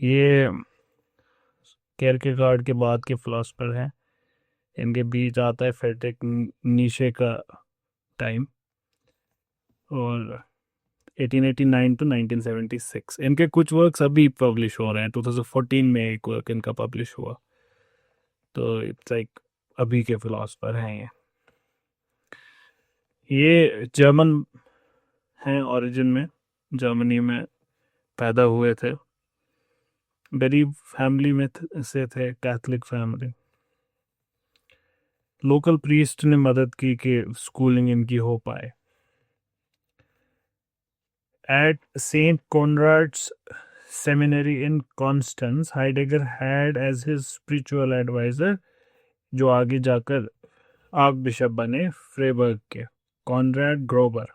ये केरकेगार्ड के बाद के फिलोसफर हैं। इनके बीच आता है फ्रेडरिक नीशे का टाइम, और 1889 टू 1976। इनके कुछ वर्क्स अभी पब्लिश हो रहे हैं। 2014 में एक वर्क इनका पब्लिश हुआ। तो इट्स लाइक अभी के फिलोसफर हैं ये जर्मन हैं ओरिजिन में, जर्मनी में पैदा हुए थे। गरीब फैमिली में से थे, कैथलिक फैमिली। लोकल प्रीस्ट ने मदद की कि स्कूलिंग इनकी हो पाए। At Saint Conrad's seminary in Constance, Heidegger had as his spiritual advisor, जो आगे जाकर आर्क बिशप बने फ्रेबर्ग के, कॉनराड ग्रोबर।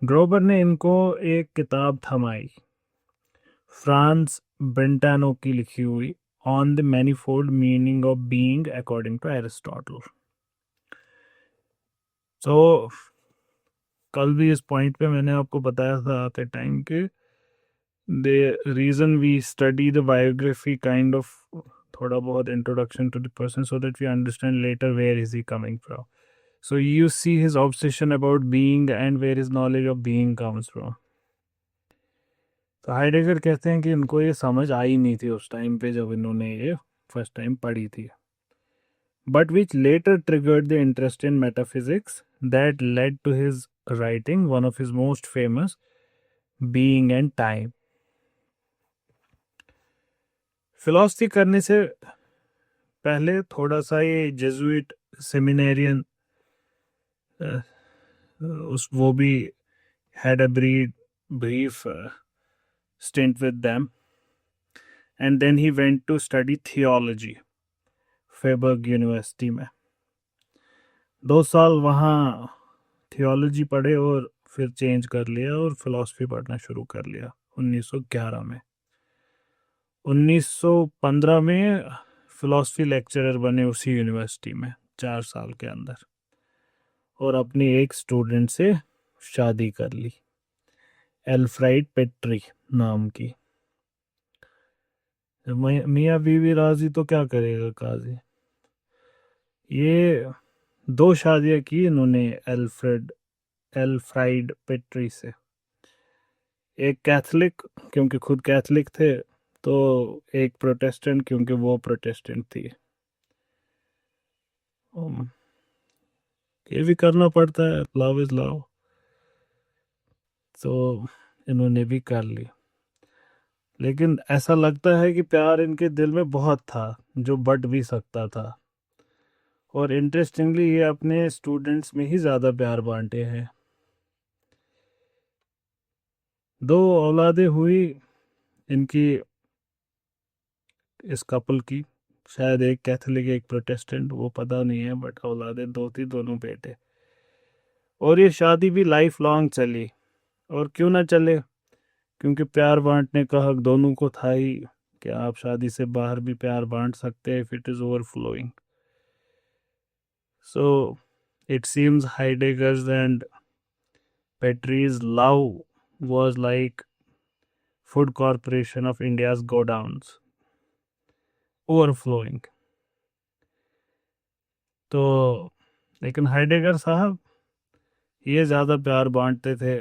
ग्रोबर ने इनको एक किताब थमाई, फ्रांस ब्रेंटानो की लिखी हुई, on the manifold meaning of being according to Aristotle. So कल भी इस पॉइंट पे मैंने आपको बताया था आते टाइम के the reason we study the biography, kind of थोड़ा बहुत introduction to the person, so that we understand later where is he coming from. So you see his obsession about being and where his knowledge of being comes from. तो Heidegger कहते हैं कि इनको ये समझ आई नहीं थी उस टाइम पे जब इन्होंने ये फर्स्ट टाइम पढ़ी थी, but which later triggered the interest in metaphysics that led to his writing one of his most famous, Being and Time. Philosophy करने से पहले थोड़ा सा ये जेजुइट सेमिनेरियन, उस वो भी had a brief stint with them, and then he went to study theology Freiburg university में। 2 साल वहाँ थियोलॉजी पढ़े और फिर चेंज कर लिया और फिलॉसफी पढ़ना शुरू कर लिया 1911 में। 1915 में फिलॉसफी लेक्चरर बने उसी यूनिवर्सिटी में 4 साल के अंदर, और अपनी एक स्टूडेंट से शादी कर ली, एल्फ्राइड पेट्री नाम की। मियाँ बीवी राजी तो क्या करेगा काजी। ये 2 शादियां की इन्होंने एल्फ्राइड पेट्री से। एक कैथलिक, क्योंकि खुद कैथलिक थे, तो एक प्रोटेस्टेंट, क्योंकि वो प्रोटेस्टेंट थी। ये भी करना पड़ता है, लव इज लव। तो इन्होंने भी कर ली, लेकिन ऐसा लगता है कि प्यार इनके दिल में बहुत था, जो बढ़ भी सकता था। और इंटरेस्टिंगली ये अपने स्टूडेंट्स में ही ज़्यादा प्यार बांटे हैं। 2 औलादें हुई इनकी, इस कपल की, शायद एक कैथोलिक एक प्रोटेस्टेंट, वो पता नहीं है, बट औलादें 2 थी, दोनों बेटे। और ये शादी भी लाइफ लॉन्ग चली। और क्यों ना चले, क्योंकि प्यार बांटने का हक दोनों को था ही, कि आप शादी से बाहर भी प्यार बांट सकते हैं if it is overflowing. So it seems Heidegger's and Petri's love was like Food Corporation of India's godowns, overflowing. तो लेकिन हाइडेगर साहब ये ज़्यादा प्यार बांटते थे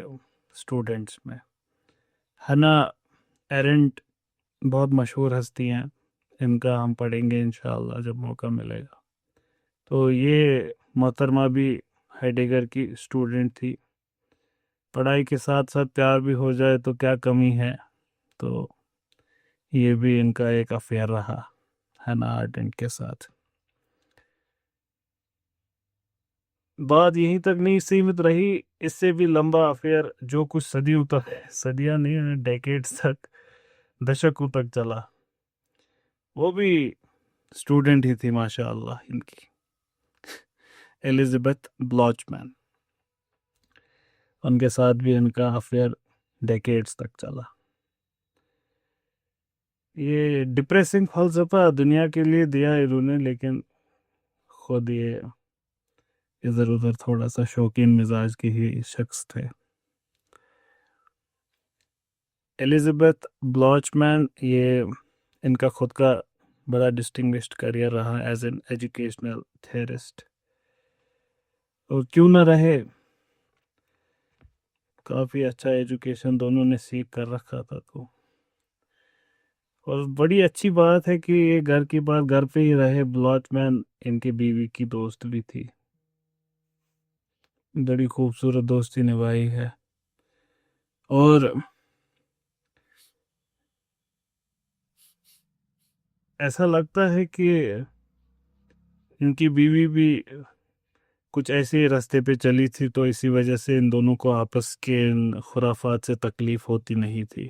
स्टूडेंट्स में। हना एरेंट बहुत मशहूर हस्ती हैं, इनका हम पढ़ेंगे इंशाल्लाह जब मौका मिलेगा। तो ये मोहतरमा भी हाइडेगर की स्टूडेंट थी। पढ़ाई के साथ साथ प्यार भी हो जाए तो क्या कमी है। तो ये भी इनका एक अफेयर रहा हना एरेंट के साथ। बात यहीं तक नहीं सीमित रही, इससे भी लंबा अफेयर जो कुछ सदियों तक, सदियां नहीं, डेकेड्स तक, दशकों तक चला, वो भी स्टूडेंट ही थी माशाअल्लाह इनकी, एलिजाबेथ ब्लॉचमैन। उनके साथ भी इनका अफेयर डेकेड्स तक चला। ये डिप्रेसिंग फलसफा दुनिया के लिए दिया इन्होंने, लेकिन खुद ये इधर उधर थोड़ा सा शौकीन मिजाज के ही शख्स थे। एलिजाबेथ ब्लॉचमैन, ये इनका खुद का बड़ा डिस्टिंग्विश्ड करियर रहा एज एन एजुकेशनल थेरिस्ट, और क्यों ना रहे, काफ़ी अच्छा एजुकेशन दोनों ने सीख कर रखा था। तो और बड़ी अच्छी बात है कि ये घर की बात घर पे ही रहे। ब्लॉचमैन इनकी बीवी की दोस्त भी थी, बड़ी खूबसूरत दोस्ती निभाई है। और ऐसा लगता है कि इनकी बीवी भी कुछ ऐसे रास्ते पे चली थी, तो इसी वजह से इन दोनों को आपस के इन खुराफात से तकलीफ होती नहीं थी।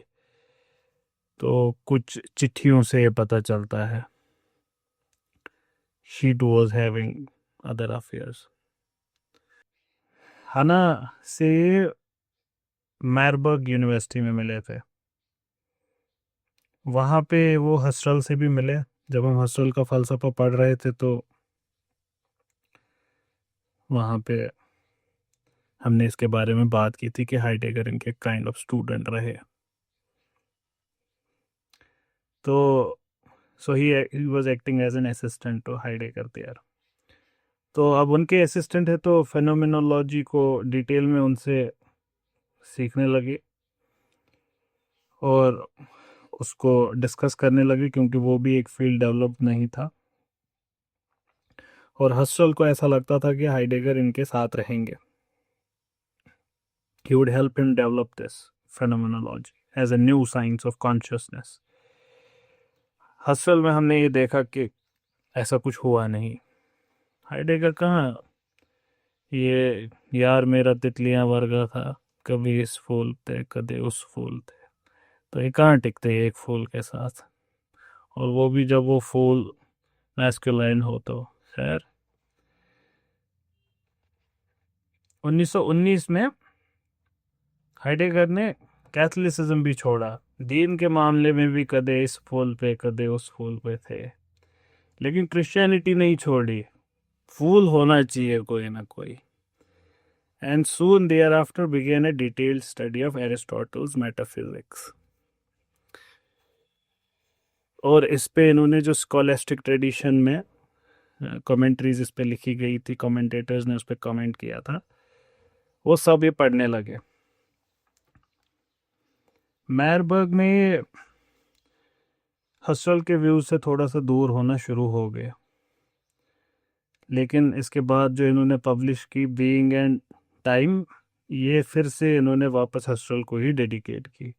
तो कुछ चिट्ठियों से ये पता चलता है she too was having other affairs. Hannah से मैरबर्ग यूनिवर्सिटी में मिले थे। वहाँ पे वो हस्टल से भी मिले। जब हम हस्टल का फ़लसफ़ा पढ़ रहे थे तो वहाँ पे हमने इसके बारे में बात की थी कि हाइडेगर इनके काइंड ऑफ स्टूडेंट रहे। तो so he was acting as an assistant to Heidegger there. तो अब उनके असिस्टेंट है तो फेनोमेनोलॉजी को डिटेल में उनसे सीखने लगे और उसको डिस्कस करने लगे, क्योंकि वो भी एक फील्ड डेवलप नहीं था। और हस्टल को ऐसा लगता था कि हाइडेगर इनके साथ रहेंगे, he would help him develop this phenomenology as a new science of consciousness। Hostel में हमने ये देखा कि ऐसा कुछ हुआ नहीं। हाइडेगर कहाँ, ये यार मेरा तितलियां वर्गा था, कभी इस फूल पे कभी उस फूल पे, तो ये कहाँ टिकते एक फूल के साथ, और वो भी जब वो फूल मैस्कुलाइन हो। तो खैर 1919 में हाइडेगर ने कैथोलिसिज्म भी छोड़ा। दीन के मामले में भी कदे इस फूल पे कदे उस फूल पे थे, लेकिन क्रिश्चियनिटी नहीं छोड़ी। फूल होना चाहिए कोई ना कोई। And soon thereafter began a detailed study of Aristotle's metaphysics. और इस पे इन्होंने जो स्कॉलेस्टिक ट्रेडिशन में कमेंट्रीज इस पे लिखी गई थी, कमेंटेटर्स ने उस पर कमेंट किया था, वो सब ये पढ़ने लगे। मैरबर्ग में हस्टल के व्यूज से थोड़ा सा दूर होना शुरू हो गया, लेकिन इसके बाद जो इन्होंने पब्लिश की बीइंग एंड टाइम, ये फिर से इन्होंने वापस हस्टल को ही डेडिकेट की।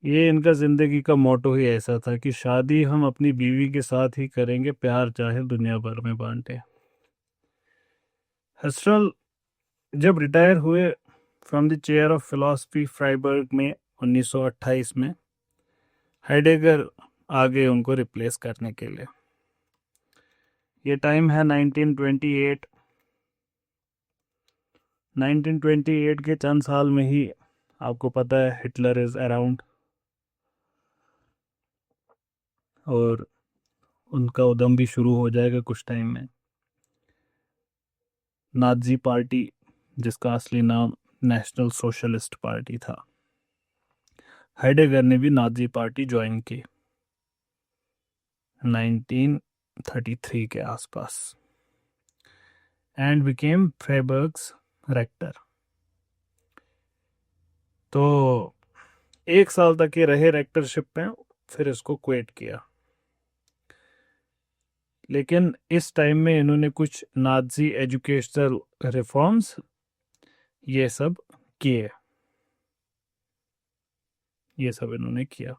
ये इनका ज़िंदगी का मोटो ही ऐसा था कि शादी हम अपनी बीवी के साथ ही करेंगे, प्यार चाहे दुनिया भर में बांटे। हस्टल जब रिटायर हुए from the chair of philosophy Freiburg में 1928 में, हाइडेगर आ गए उनको रिप्लेस करने के लिए। ये टाइम है 1928। 1928 के चंद साल में ही आपको पता है हिटलर इज़ अराउंड, और उनका उद्यम भी शुरू हो जाएगा कुछ टाइम में। नाज़ी पार्टी, जिसका असली नाम नेशनल सोशलिस्ट पार्टी था, हाइडेगर ने भी नाज़ी पार्टी ज्वाइन की 1933 के आसपास, एंड बिकेम फ्राइबर्ग्स रेक्टर। तो 1 साल तक ये रहे रेक्टरशिप पे, फिर इसको क्विट किया। लेकिन इस टाइम में इन्होंने कुछ नाज़ी एजुकेशनल रिफॉर्म्स ये सब किए, ये सब इन्होंने किया।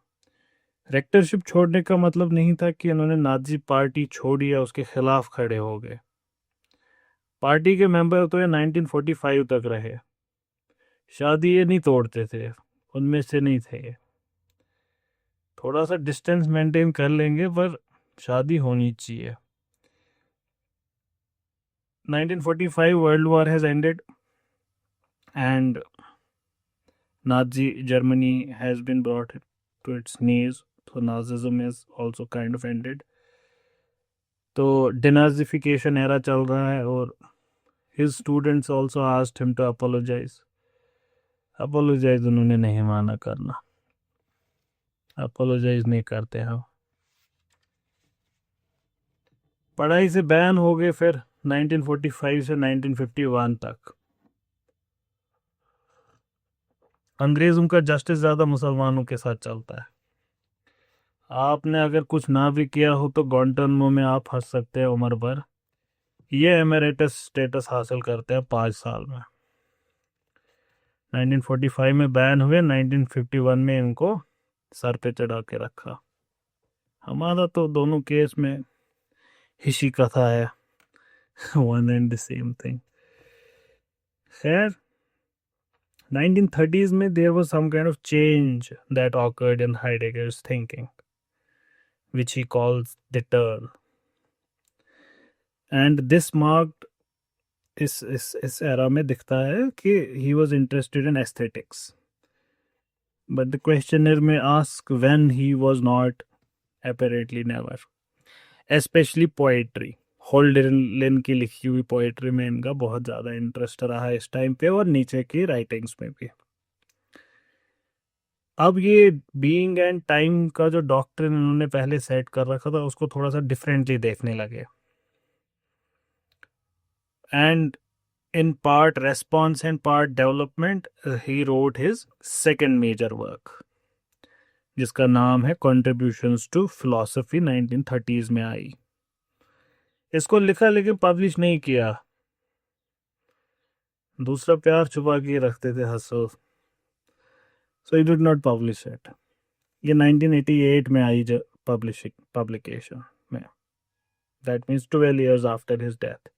रेक्टरशिप छोड़ने का मतलब नहीं था कि इन्होंने नाज़ी पार्टी छोड़ी या उसके खिलाफ खड़े हो गए। पार्टी के मेंबर तो ये 1945 तक रहे, शादी ये नहीं तोड़ते थे, उनमें से नहीं थे ये। थोड़ा सा डिस्टेंस मेंटेन कर लेंगे, पर शादी होनी चाहिए। 1945 world war has ended and Nazi Germany has been brought to its knees. So Nazism is also kind of ended. तो denazification era चल रहा है, और his students also asked him to apologize. Apologize उन्होंने नहीं माना करना। अपोलोजाइज नहीं करते हम। पढ़ाई से बैन हो गए फिर 1945 से 1951 तक। अंग्रेजों का जस्टिस ज़्यादा मुसलमानों के साथ चलता है। आपने अगर कुछ ना भी किया हो तो ग्वांटानामो में आप फंस सकते हैं उम्र भर। ये एमेरेटस स्टेटस हासिल करते हैं 5 साल में। 1945 में बैन हुए, 1951 में इनको सर पे चढ़ा के रखा। हमारा तो दोनों केस में हिशी कथा है। One and the same thing. खैर 1930s में there was some kind of change that occurred in Heidegger's thinking, which he calls the turn, and this marked इस एरा में दिखता है कि he was interested in aesthetics, but the questionnaire में ask when he was not, apparently never, especially poetry. होल्डरलिन की लिखी हुई poetry में इनका बहुत ज़्यादा इंटरेस्ट रहा इस टाइम पे, और नीचे की राइटिंग्स में भी। अब ये बीइंग एंड टाइम का जो डॉक्ट्रिन इन्होंने पहले सेट कर रखा था उसको थोड़ा सा डिफरेंटली देखने लगे, and in part response and part development he wrote his second major work, जिसका नाम है कॉन्ट्रीब्यूशंस टू फिलोसफी, 1930s में आई। इसको लिखा लेकिन पब्लिश नहीं किया, दूसरा प्यार छुपा के रखते थे हंसो, so he did not publish it. ये 1988 में आई जो पब्लिकेशन में, that means 12 years after his death.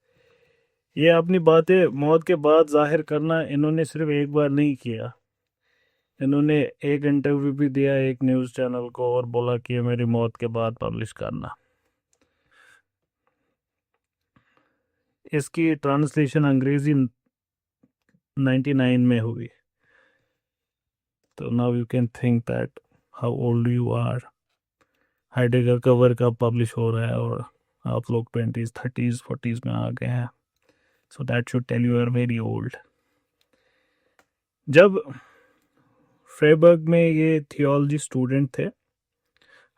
ये अपनी बातें मौत के बाद जाहिर करना इन्होंने सिर्फ एक बार नहीं किया, इन्होंने एक इंटरव्यू भी दिया एक न्यूज़ चैनल को और बोला कि ये मेरी मौत के बाद पब्लिश करना। इसकी ट्रांसलेशन अंग्रेजी 99 में हुई। तो now you can think that how old you are. Heidegger का वर्क अब पब्लिश हो रहा है और आप लोग 20s 30s 40s में आ गए हैं, so that should tell you are very old. जब फ्रेबर्ग में ये थियोलॉजी स्टूडेंट थे,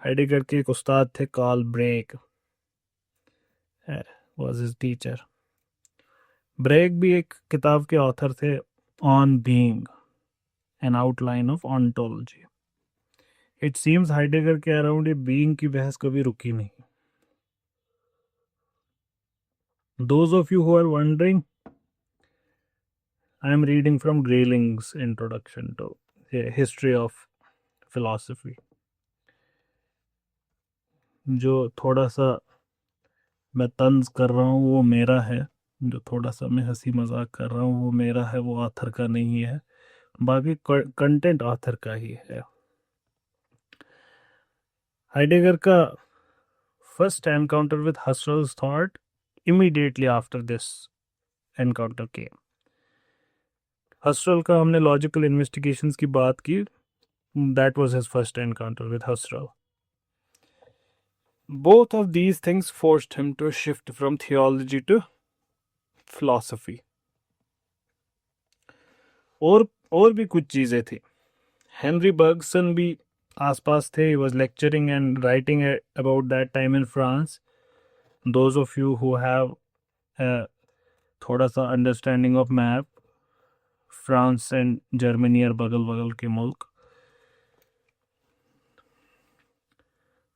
हाइडेगर के एक उस्ताद थे Carl Braig was his teacher. Braig भी एक किताब के ऑथर थे, on being an outline of ontology. It seems Heidegger के अराउंड ये बीइंग की बहस कभी रुकी नहीं। Those of you who are wondering, I am reading from Grayling's introduction to history of philosophy. जो थोड़ा सा मैं तंज कर रहा हूँ वो मेरा है, जो थोड़ा सा मैं हंसी मजाक कर रहा हूँ वो मेरा है, वो ऑथर का नहीं है, बाकी कंटेंट ऑथर का ही है। हाइडेगर का first encounter with Husserl's thought immediately after this encounter came. Husserl का हमने लॉजिकल इन्वेस्टिगेशंस की बात की, that was his first encounter with Husserl. Both of these things forced him to shift from theology to philosophy. और भी कुछ चीज़ें थी। हेनरी बर्गसन भी आसपास थे, he was lecturing and writing about that time in France. Those of you who have थोड़ा सा understanding of map, France and Germany और बगल बगल के मुल्क,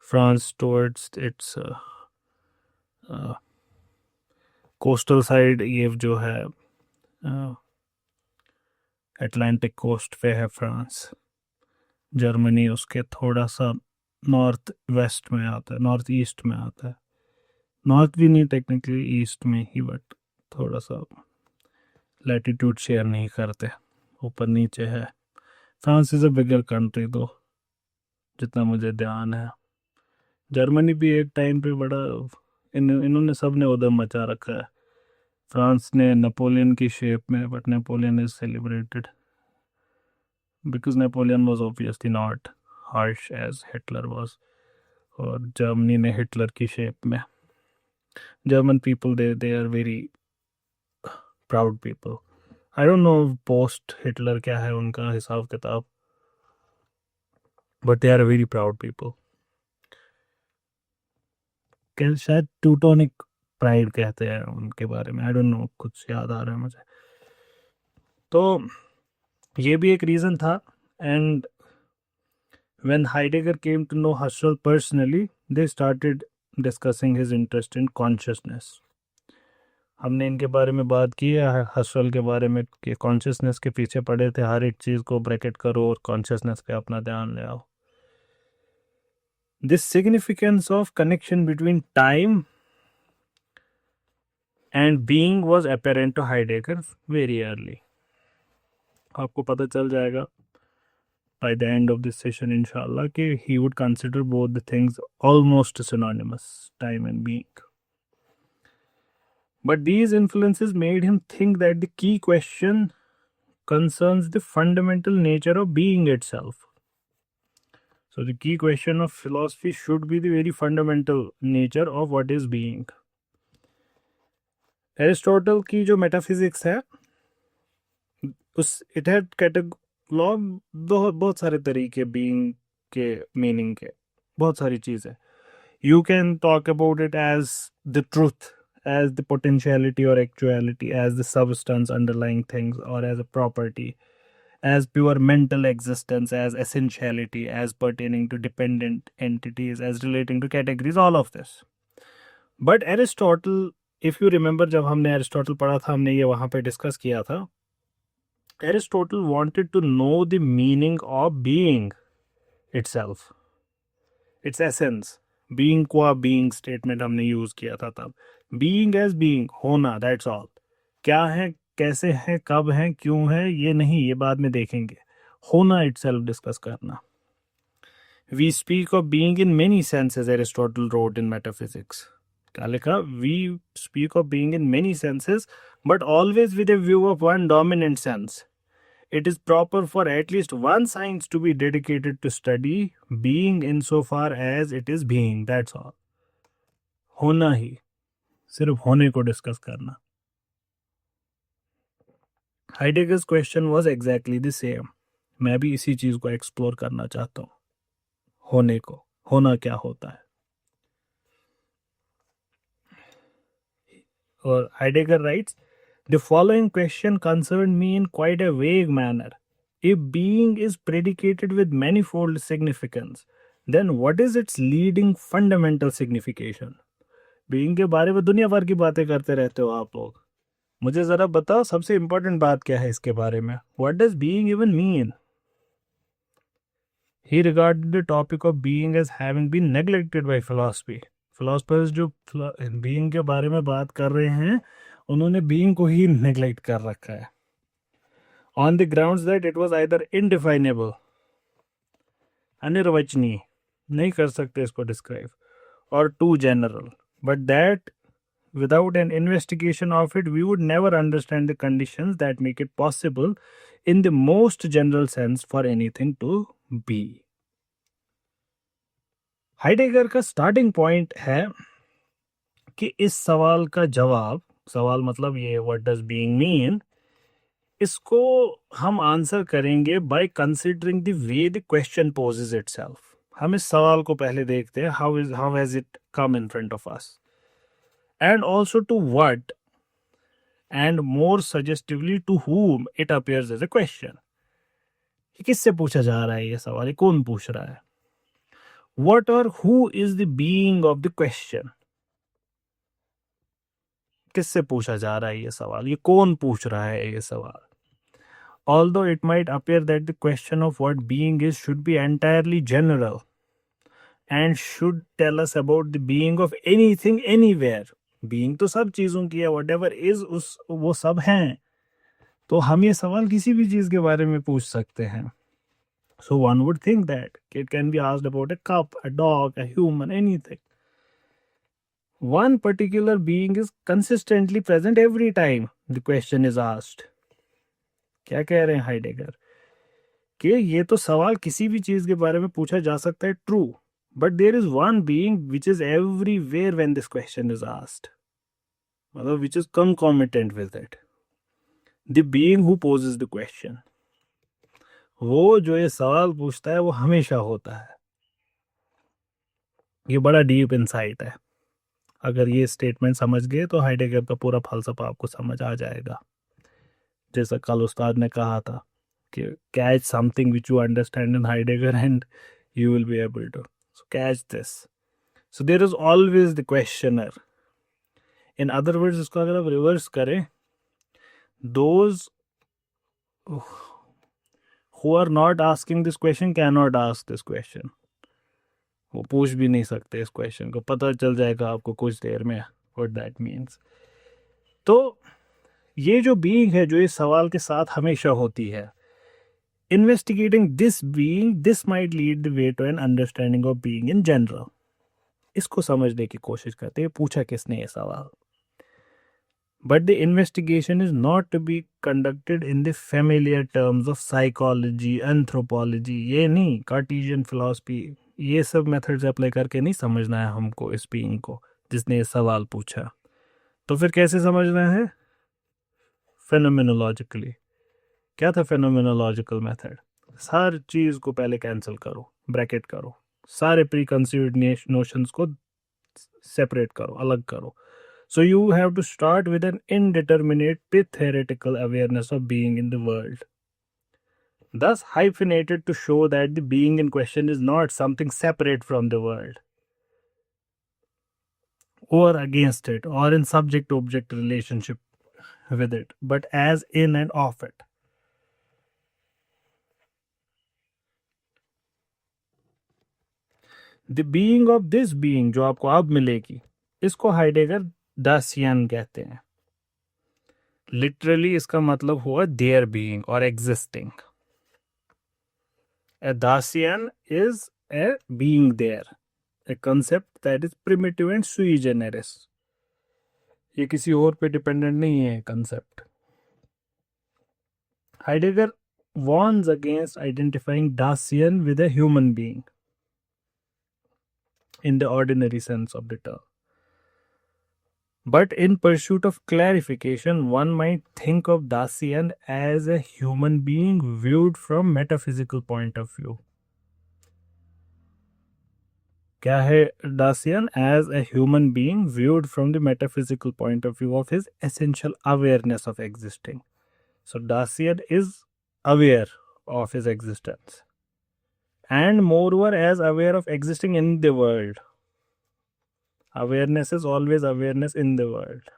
France towards it's coastal side, ये जो है अटलांटिक कोस्ट पे है फ्रांस। जर्मनी उसके थोड़ा सा नॉर्थ वेस्ट में आता है, नॉर्थ ईस्ट में आता है, नॉर्थ भी नहीं टेक्निकली ईस्ट में ही, बट थोड़ा सा लैटिट्यूड शेयर नहीं करते, ऊपर नीचे है। France is a bigger country दो, जितना मुझे ध्यान है। जर्मनी भी एक टाइम पे बड़ा, इन्होंने सब ने उधर मचा रखा है। फ्रांस ने नेपोलियन की शेप में, but Napoleon is celebrated because Napoleon was obviously not harsh as Hitler was, और जर्मनी ने हिटलर की शेप में। German people they are very proud people. I don't know post Hitler क्या है उनका हिसाब किताब, but they are a very proud people. शायद टूटोनिक प्राइड कहते हैं उनके बारे में, आई डोंट नो, कुछ याद आ रहा है मुझे। तो ये भी एक रीज़न था। And when Heidegger came to know Husserl personally, they started discussing his interest in consciousness. हमने इनके बारे में बात की है, हसरल के बारे में, कि कॉन्शियसनेस के पीछे पड़े थे, हर एक चीज़ को ब्रैकेट करो और कॉन्शियसनेस पे अपना ध्यान ले आओ। This significance of connection between time and being was apparent to Heidegger very early. आपको पता चल जाएगा by the end of this session inshallah कि he would consider both the things almost synonymous, time and being. But these influences made him think that the key question concerns the fundamental nature of being itself. So the key question of philosophy should be the very fundamental nature of what is being. Aristotle की जो metaphysics है, उस it had कैटेगॉग बहुत सारे तरीके being के meaning के, बहुत सारी चीज़ें। You can talk about it as the truth, as the potentiality और actuality, as the substance underlying things, और as a property, as pure mental existence, as essentiality, as pertaining to dependent entities, as relating to categories, all of this. But Aristotle, if you remember, जब हमने Aristotle पढ़ा था, हमने ये वहाँ पे discuss किया था, Aristotle wanted to know the meaning of being itself, its essence. Being को being statement हमने यूज किया था तब। Being as being, होना, that's all. क्या है, कैसे है, कब है, क्यों है, ये नहीं, ये बाद में देखेंगे। होना itself डिस्कस करना। We speak of being in many senses, Aristotle wrote in Metaphysics. क्या लिखा? We speak of being in many senses, but always with a view of one dominant sense. It is proper for at least one science to be dedicated to study being insofar as it is being. That's all. होना ही, सिर्फ होने को discuss करना। Heidegger's question was exactly the same. मैं भी इसी चीज को एक्सप्लोर करना चाहता हूँ, होने को, होना क्या होता है। और Heidegger rights, the following question concerned me in quite a vague manner. If being is predicated with manifold significance, then what is its leading fundamental signification? Being के बारे में दुनिया भर की बातें करते रहते हो आप लोग, मुझे जरा बताओ सबसे इंपॉर्टेंट बात क्या है इसके बारे में। What does being even mean? He regarded the topic of being as having been neglected by philosophy. Philosophers जो being के बारे में बात कर रहे हैं, उन्होंने being को ही neglect कर रखा है, on the grounds that it was either indefinable, अनिर्वचनीय, नहीं कर सकते इसको describe, or too general, but that without an investigation of it we would never understand the conditions that make it possible in the most general sense for anything to be. Heidegger का starting point है कि इस सवाल का जवाब, सवाल मतलब ये व्हाट डज बीइंग मीन, इसको हम आंसर करेंगे by considering the way the question poses itself. हम इस सवाल को पहले देखते हैं, how has it come in front of us, and also to what, and more suggestively to whom it appears as a question. किससे पूछा जा रहा है ये सवाल, ये कौन पूछ रहा है? What or who is the being of the question? किससे पूछा जा रहा है ये सवाल, ये कौन पूछ रहा है ये सवाल? Although it might appear that the question of what being is should be entirely general and should tell us about the being of anything anywhere. Being तो सब चीजों की है, whatever is उस वो सब हैं, तो हम ये सवाल किसी भी चीज के बारे में पूछ सकते हैं। So one would think that it can be asked about a cup, a dog, a human, anything. One particular being is consistently present every time the question is asked. क्या कह रहे हैं हाइडेगर? कि ये तो सवाल किसी भी चीज के बारे में पूछा जा सकता है, true, but there is one being which is everywhere when this question is asked, मतलब which is concomitant with it, the being who poses the question. वो जो ये सवाल पूछता है वो हमेशा होता है। ये बड़ा डीप इंसाइट है। अगर ये स्टेटमेंट समझ गए तो हाइडेगर का पूरा फलसफा आपको समझ आ जाएगा। जैसा कल उस्ताद ने कहा था कि catch something which you understand in Heidegger and you will be able to catch this. So there is always the questioner. In other words, इसको अगर आप रिवर्स करें, those who are not asking this question cannot ask this question. वो पूछ भी नहीं सकते इस क्वेश्चन को, पता चल जाएगा आपको कुछ देर में व्हाट दैट मीन्स। तो ये जो बीइंग है जो इस सवाल के साथ हमेशा होती है, investigating this being, this might lead the way to an understanding of being in general. इसको समझने की कोशिश करते हैं पूछा किसने ये सवाल। But the investigation is not to be conducted in the familiar terms of psychology, anthropology, ये नहीं, कार्टेशियन फिलॉसफी, ये सब मेथड्स अप्लाई करके नहीं समझना है हमको इस बीइंग को जिसने ये सवाल पूछा। तो फिर कैसे समझना है? फेनोमेनोलॉजिकली। क्या था फेनोमेनोलॉजिकल मेथड? हर चीज़ को पहले कैंसिल करो, ब्रैकेट करो, सारे प्री कंसीव्ड नोशंस को सेपरेट करो, अलग करो। So you have to start with an indeterminate theoretical awareness of being in the world, thus hyphenated to show that the being in question is not something separate from the world or against it or in subject-object relationship with it, but as in and of it. The being of this being जो आपको अब मिलेगी, इसको Heidegger दासियन कहते हैं। Literally इसका मतलब हुआ देयर बीइंग और existing. A Dacian is a being there, a concept that is primitive and sui generis. ये किसी और पे डिपेंडेंट नहीं है concept. Heidegger warns against identifying Dacian with a human being in the ordinary sense of the term. But in pursuit of clarification, one might think of Dacian as a human being viewed from metaphysical point of view. क्या है Dacian? As a human being viewed from the metaphysical point of view of his essential awareness of existing. So Dacian is aware of his existence and moreover as aware of existing in the world. Awareness is always awareness in the world.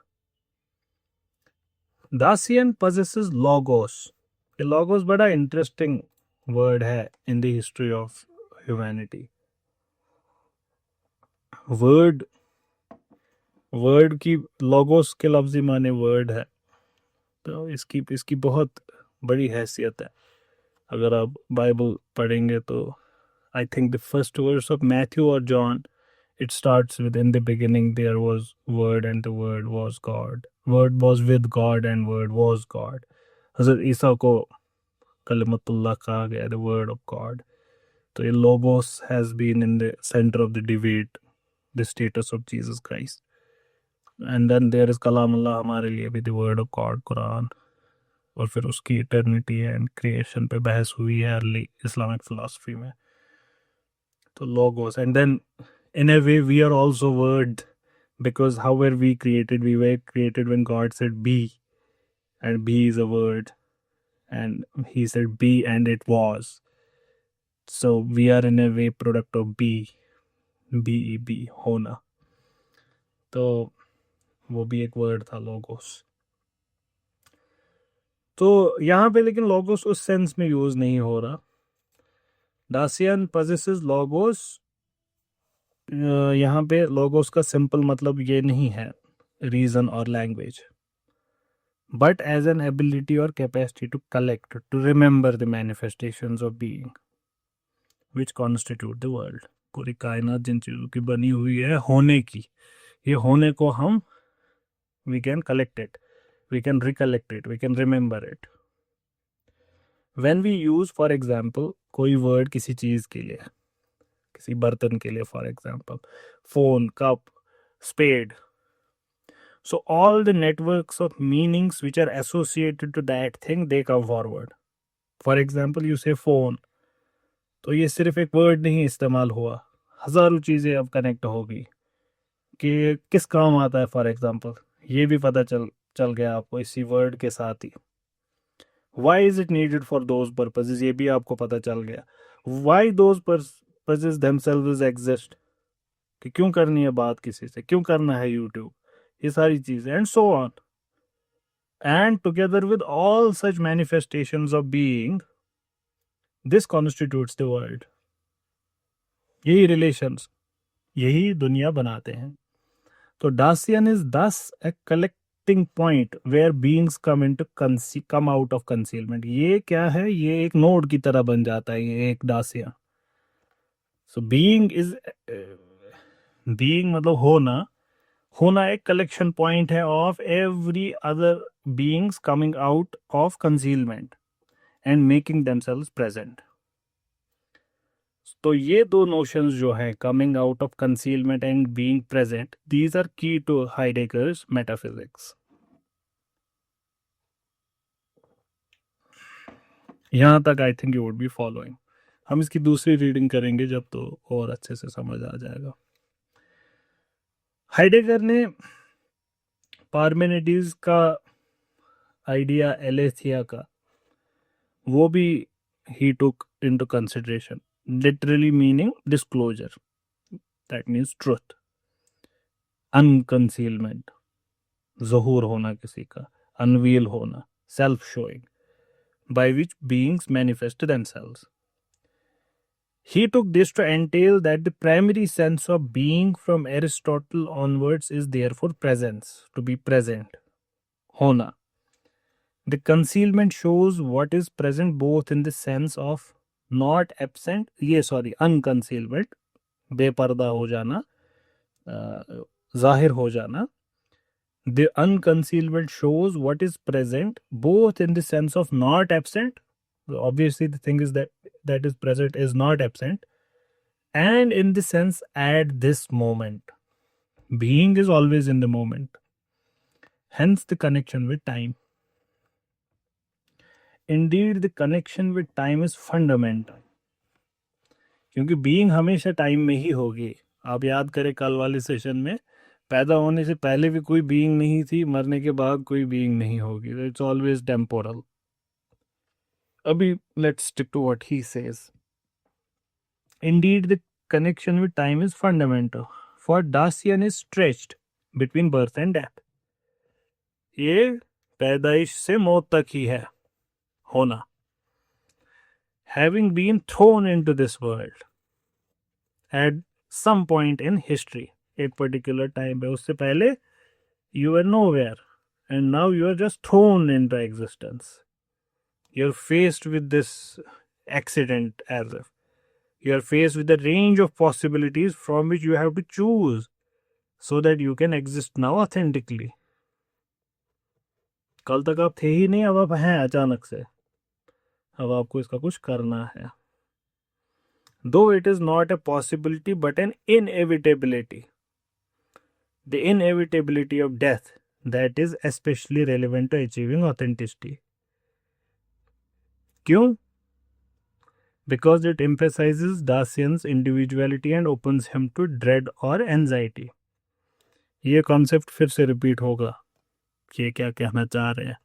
Dacian possesses logos. ये logos बड़ा interesting word है in the history of humanity. Word की logos के लफ्जी माने word है, तो इसकी बहुत बड़ी हैसियत है। अगर आप बाइबल पढ़ेंगे तो I think the first verse of Matthew और John, it starts with in the beginning there was word and the word was God, word was with God and word was God. Hazrat Isa को कलिमतुल्लाह कहा गया, the word of God. तो ये logos has been in the centre of the debate, the status of Jesus Christ. And then there is Kalamullah, हमारे लिए भी the word of God, Quran. और फिर उसकी eternity and creation पे बहस हुई है early Islamic philosophy में। तो logos, and then in a way we are also word, because how were we created? We were created when God said be, and be is a word, and he said be and it was. So we are in a way product of be, BEB, होना। तो वो भी एक word था logos. तो यहाँ पे लेकिन लोगोस उस सेंस में यूज नहीं हो रहा। दासियन possesses लोगोस, यहाँ पे लोगोस का सिंपल मतलब ये नहीं है रीजन और language, but as an ability और capacity to collect, to remember the manifestations of being which constitute the world. पूरी कायनात जिन चीज़ों की बनी हुई है होने की, ये होने को हम we can collect it, we can recollect it, we can remember it. When we use for example कोई word किसी चीज़ के लिए, किसी बर्तन के लिए, for example phone, cup, spade, so all the networks of meanings which are associated to that thing, they come forward. For example you से phone, तो ये सिर्फ एक वर्ड नहीं इस्तेमाल हुआ, हजारों चीजें अब कनेक्ट होगी कि किस काम आता है। फॉर एग्जाम्पल ये भी पता चल चल गया आपको इसी वर्ड के साथ ही। Why is it needed for those purposes, ये भी आपको पता चल गया। Why those purposes themselves exist, कि क्यों करनी है बात किसी से, क्यों करना है यूट्यूब, ये सारी चीजें, and so on. And together with all such manifestations of being, this constitutes the world. यही रिलेशंस, यही दुनिया बनाते हैं। तो Dacian is thus a collecting point where beings come out of concealment। ये क्या है, ये एक नोड की तरह बन जाता है ये एक Dacian। सो बीइंग मतलब होना, होना एक कलेक्शन पॉइंट है of every other beings coming out of concealment and making themselves present. तो ये दो नोशंस जो हैं, coming out of concealment and being present, these are key to Heidegger's metaphysics. यहाँ तक I think you would be following. हम इसकी दूसरी रीडिंग करेंगे जब, तो और अच्छे से समझ आ जाएगा। हाइडेगर ने पार्मेनिडीज का आइडिया एलेथिया का, वो भी ही took into consideration, literally meaning disclosure, that means truth, unconcealment, ज़हूर होना किसी का, अनवील होना, self showing, by which beings manifest themselves. He took this to entail that the primary sense of being from Aristotle onwards is therefore presence, to be present, hona. The concealment shows what is present both in the sense of not absent, unconcealment, बेपर्दा हो जाना, जाहिर हो जाना. The unconcealment shows what is present both in the sense of not absent. Obviously, the thing is that is present is not absent, and in the sense at this moment. Being is always in the moment. Hence the connection with time. Indeed, the connection with time is fundamental. क्योंकि being हमेशा time में ही होगी। आप याद करें कल वाले session में, पैदा होने से पहले भी कोई बीइंग नहीं थी, मरने के बाद कोई बीइंग नहीं होगी। It's always temporal. अभी let's stick to what he says. Indeed the connection with time is fundamental, for Dacian is stretched between birth and death. ये पैदाइश से मौत तक ही है होना। Having been thrown into this world at some point in history, एक particular time है, उससे पहले you were nowhere and now you are just thrown into existence. You're faced with this accident, as if you are faced with a range of possibilities from which you have to choose so that you can exist now authentically. कल तक आप थे ही नहीं, अब आप हैं अचानक से, अब आपको इसका कुछ करना है। Though it is not a possibility but an inevitability. The inevitability of death, that is especially relevant to achieving authenticity. क्यों? Because it emphasizes Dacian's individuality and opens him to dread or anxiety. ये concept फिर से repeat होगा कि ये क्या कहना चाह रहे हैं,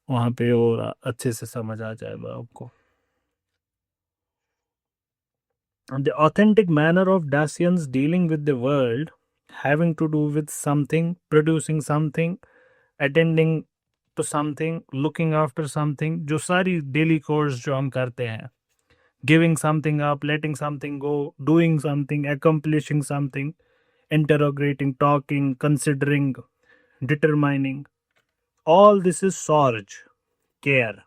वहाँ पे और अच्छे से समझ आ जाएगा आपको। The authentic manner of Dacian's dealing with the world, having to do with something, producing something, attending to something, looking after something, जो सारी daily chores जो हम करते हैं, giving something up, letting something go, doing something, accomplishing something, interrogating, talking, considering, determining, all this is sorge, care,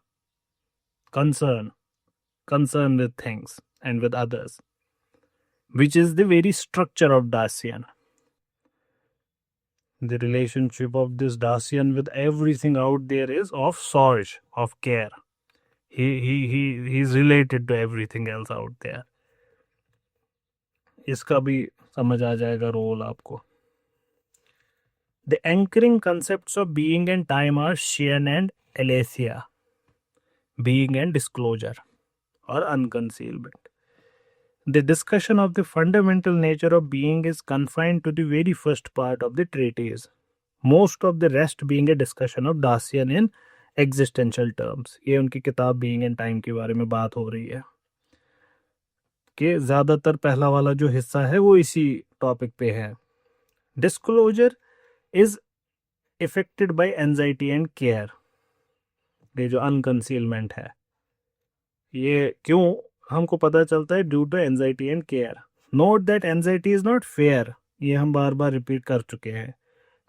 concern with things and with others, which is the very structure of Dacian. The relationship of this Dacian with everything out there is of sorge, of care. He's related to everything else out there. इसका भी समझ आ जाएगा role आपको। The anchoring concepts of being and time are Shian and Aletheia, being and disclosure or unconcealment. The discussion of the fundamental nature of being is confined to the very first part of the treatise, most of the rest being a discussion of Dacian in existential terms. ये उनकी किताब being and time के बारे में बात हो रही है कि ज़्यादातर पहला वाला जो हिस्सा है वो इसी टॉपिक पे है. Disclosure is effected by anxiety and care. ये जो अनकंसीलमेंट है ये क्यों हमको पता चलता है? Due to anxiety and care. Note that anxiety is not fear. ये हम बार बार रिपीट कर चुके हैं.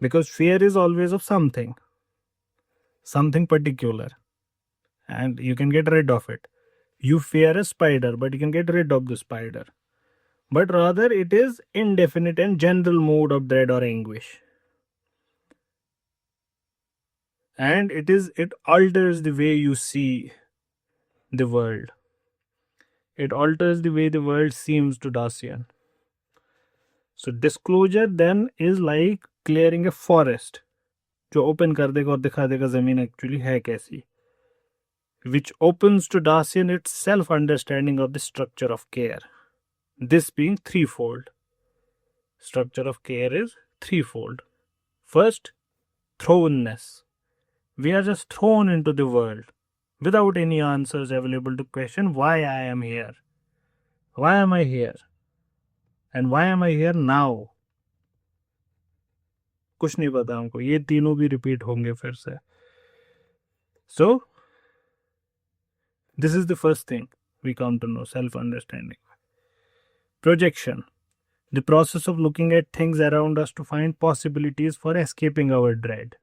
Because fear is always of something particular and you can get rid of it. You fear a spider, but you can get rid of the spider. But rather, it is indefinite and general mood of dread or anguish. And it alters the way you see the world. It alters the way the world seems to Dacian. So disclosure then is like clearing a forest, जो open कर देगा और दिखा देगा जमीन actually है कैसी. Which opens to Dacian its self-understanding of the structure of care. This being threefold. Structure of care is threefold. First, thrownness. We are just thrown into the world without any answers available to question why I am here. Why am I here? And why am I here now? कुछ नहीं पता हमको. ये तीनों भी repeat होंगे फिर से. So, this is the first thing we come to know, self-understanding. Projection. The process of looking at things around us to find possibilities for escaping our dread.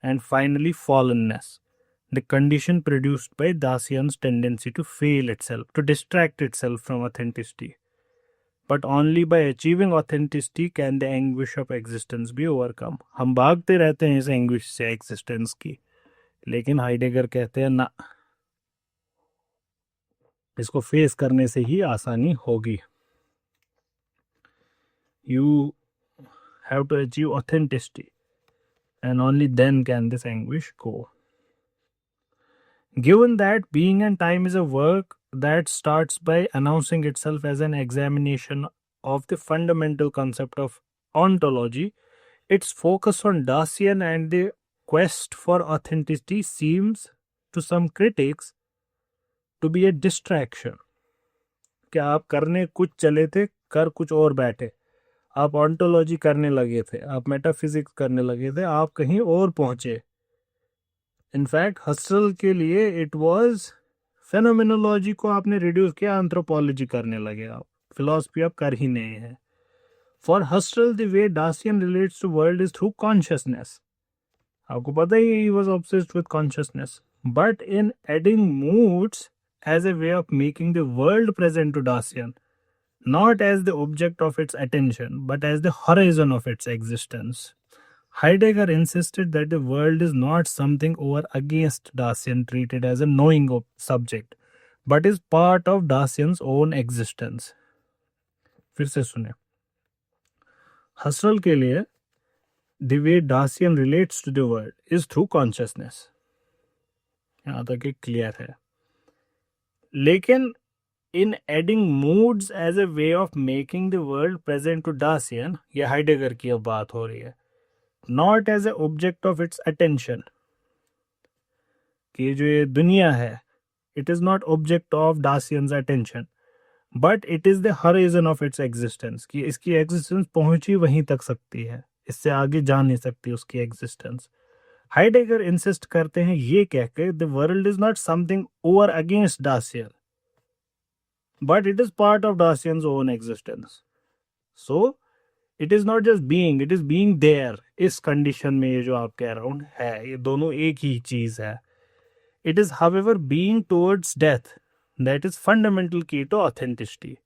And finally, fallenness. The condition produced by Dacian's tendency to fail itself, to distract itself from authenticity. But only by achieving authenticity can the anguish of existence be overcome. हम भागते रहते हैं इस anguish से existence की. लेकिन Heidegger कहते हैं ना, इसको फेस करने से ही आसानी होगी. You have to achieve authenticity and only then can this anguish go. Given that being and time is a work that starts by announcing itself as an examination of the fundamental concept of ontology, its focus on Dacian and the quest for authenticity seems to some critics to be a distraction. क्या आप करने कुछ चले थे, कर कुछ और बैठे. आप ऑन्टोलॉजी करने लगे थे, आप मेटाफिजिक्स करने लगे थे, आप कहीं और पहुंचे. इनफैक्ट हसल के लिए इट वाज फेनोमेनोलॉजी को आपने रिड्यूस किया, एंथ्रोपोलॉजी करने लगे आप. फिलॉसफी आप कर ही नहीं है. For Husserl the way Dasein relates to world is through consciousness. आपको पता ही he was obsessed with consciousness. But in adding moods as a way of making the world present to Dacian, not as the object of its attention, but as the horizon of its existence. Heidegger insisted that the world is not something over against Dacian treated as a knowing subject, but is part of Dacian's own existence. फिर से सुने. Hustle के लिए the way Dacian relates to the world is through consciousness. यहाँ तक एक clear है. लेकिन in adding moods as a way of making the world present to Dacian, ये हाइडेगर की अब बात हो रही है, not as a object of its attention. कि जो ये दुनिया है, it is not object of Dacian's attention, but it is the horizon of its existence. कि इसकी existence पहुंची वहीं तक सकती है, इससे आगे जा नहीं सकती उसकी एग्जिस्टेंस. हाइडेगर इंसिस्ट करते हैं ये कहकर the world is not something over against Dasein, but it is part of Dasein's own existence. So it is not just being, it is being there. इस कंडीशन में ये जो आप कह रहा हूं है, ये दोनों एक ही चीज है. It is however being towards death that is fundamental key to authenticity,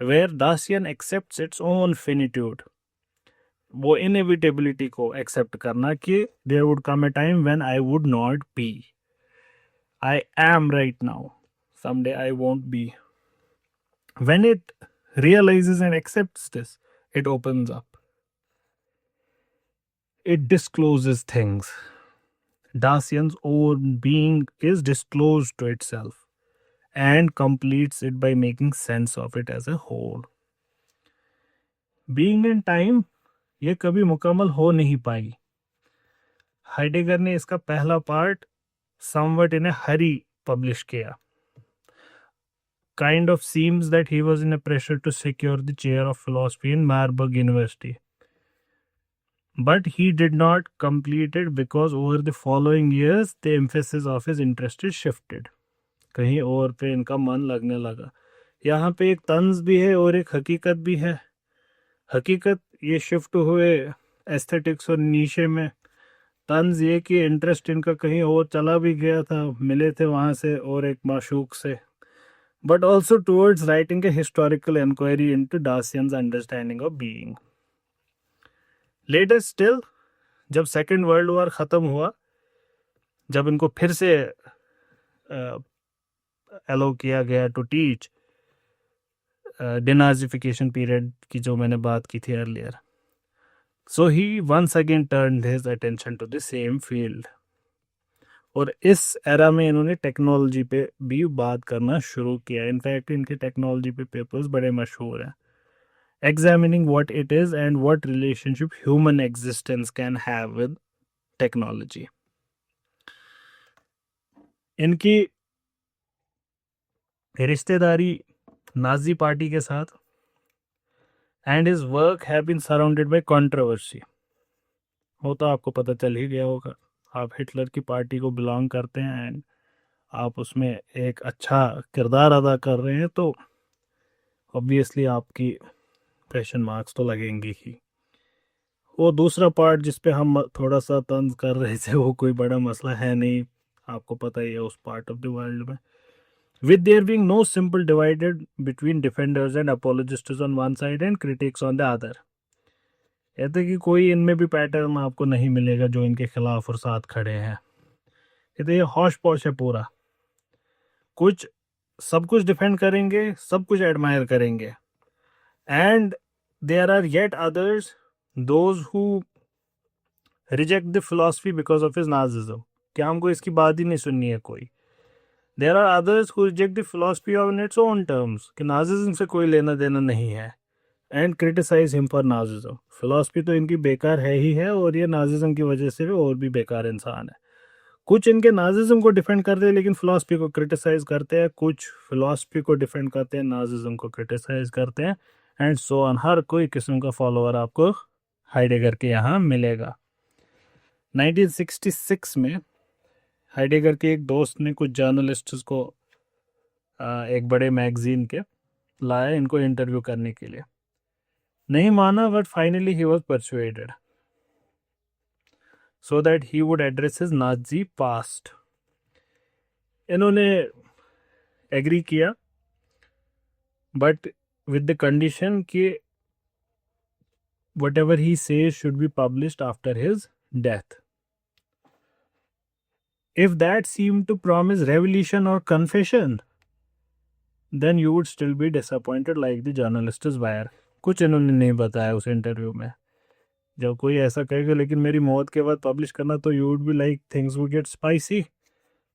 where Dasein accepts its own finitude. वो इनएविटेबिलिटी को एक्सेप्ट करना कि there would come a time when I would not be. I am right now, someday I won't be. When it realises and accepts this, it opens up, it discloses things. Dacian's own being is disclosed to itself and completes it by making sense of it as a whole. Being in time ये कभी मुकम्मल हो नहीं पाई. Heidegger ने इसका पहला part somewhat इन ए हरी publish किया. Kind of seems that he was in a pressure to secure the chair of philosophy in Marburg University. But he did not complete it because over the following years the emphasis of his interest shifted. कहीं और पे इनका मन लगने लगा. यहाँ पे एक तंज भी है और एक हकीकत भी है. हकीकत ये शिफ्ट हुए एस्थेटिक्स और नीशे में. तंज ये कि इंटरेस्ट इनका कहीं और चला भी गया था, मिले थे वहाँ से और एक माशूक से. But also towards writing a historical inquiry into Dacian's understanding of being. Later still, जब सेकेंड वर्ल्ड वॉर ख़त्म हुआ, जब इनको फिर से अलो किया गया टू टीच, डिनाजिफिकेशन पीरियड की जो मैंने बात की थी earlier, so he once again turned his attention to the same field. और इस एरा में इन्होंने टेक्नोलॉजी पे भी बात करना शुरू किया. इनफैक्ट इनके टेक्नोलॉजी पे पेपर्स बड़े मशहूर हैं. Examining what it is and what relationship human existence can have with technology. इनकी रिश्तेदारी नाजी पार्टी के साथ and his work have been surrounded by controversy. वो तो आपको पता चल ही गया होगा. आप हिटलर की पार्टी को बिलोंग करते हैं एंड आप उसमें एक अच्छा किरदार अदा कर रहे हैं तो ऑब्वियसली आपकी क्वेश्चन मार्क्स तो लगेंगे ही. वो दूसरा पार्ट जिस पे हम थोड़ा सा तंज कर रहे थे वो कोई बड़ा मसला है नहीं, आपको पता ही है उस पार्ट ऑफ द वर्ल्ड में. With there being no simple divided between defenders and apologists on one side and critics on the other. कहते कि कोई इनमें भी पैटर्न आपको नहीं मिलेगा जो इनके खिलाफ और साथ खड़े हैं. कहते ये हौश पौश है पूरा. कुछ सब कुछ डिफेंड करेंगे, सब कुछ एडमायर करेंगे, and there are yet others, those who reject the philosophy because of his Nazism. क्या हमको इसकी बात ही नहीं सुननी है कोई. There are others who reject the philosophy on its own terms, कि नाजिज्म से कोई लेना देना नहीं है, and criticize him for Nazism. philosophy तो इनकी बेकार है ही है और ये नाजिज्म की वजह से भी और भी बेकार इंसान है. कुछ इनके नाजिज्म को डिफेंड करते हैं लेकिन फिलॉसफी को क्रिटिसाइज करते हैं, कुछ फिलॉसफी को डिफेंड करते हैं, नाजिज्म को क्रिटिसाइज करते हैं, एंड सो ऑन. हर कोई किस्म का फॉलोअर आपको हाइडेगर के यहाँ मिलेगा. 1966 में हाइडेगर के एक दोस्त ने कुछ जर्नलिस्ट्स को एक बड़े मैगजीन के लाया इनको इंटरव्यू करने के लिए. नहीं माना, but finally he was persuaded so that he would address his Nazi past. इन्होंने एग्री किया, but with the condition कि whatever he says should be published after his death. If that seemed to promise revelation or confession, then you would still be disappointed like the journalists were. कुछ इन्होंने नहीं बताया उस interview में. जब कोई ऐसा कहेगा लेकिन मेरी मौत के बाद पब्लिश करना, तो you would be like things would get spicy,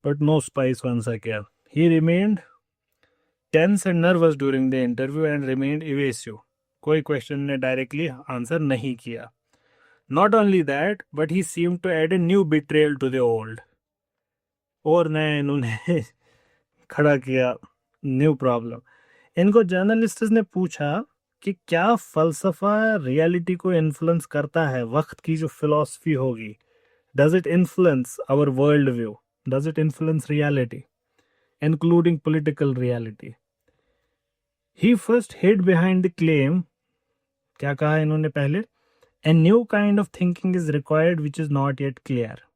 but no spice once again. He remained tense and nervous during the interview and remained evasive. कोई क्वेश्चन ने डायरेक्टली आंसर नहीं किया. Not only that, but he seem to add a new betrayal to the old. और नया इन्होंने खड़ा किया new problem. इनको जर्नलिस्ट्स ने पूछा कि क्या फ़लसफ़ा रियलिटी को इन्फ्लुएंस करता है, वक्त की जो फिलॉसफी होगी. Does it influence our world view, does it influence reality including political reality. He first hid behind the claim. क्या कहा इन्होंने पहले? A new kind of thinking is required which is not yet clear,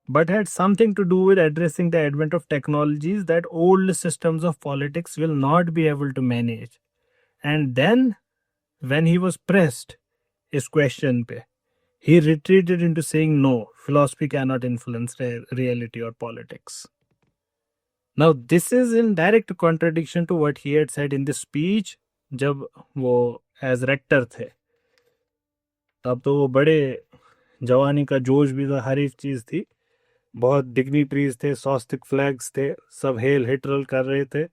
but had something to do with addressing the advent of technologies that old systems of politics will not be able to manage. And then, when he was pressed इस question पे, he retreated into saying no, philosophy cannot influence reality or politics. Now, this is in direct contradiction to what he had said in the speech जब वो as rector थे. तब तो वो बड़े जवानी का जोश भी था, हर एक चीज़ थी, बहुत डिग्निटरीज थे, स्वास्तिक फ्लैग्स थे, सब हेल हिटरल कर रहे थे।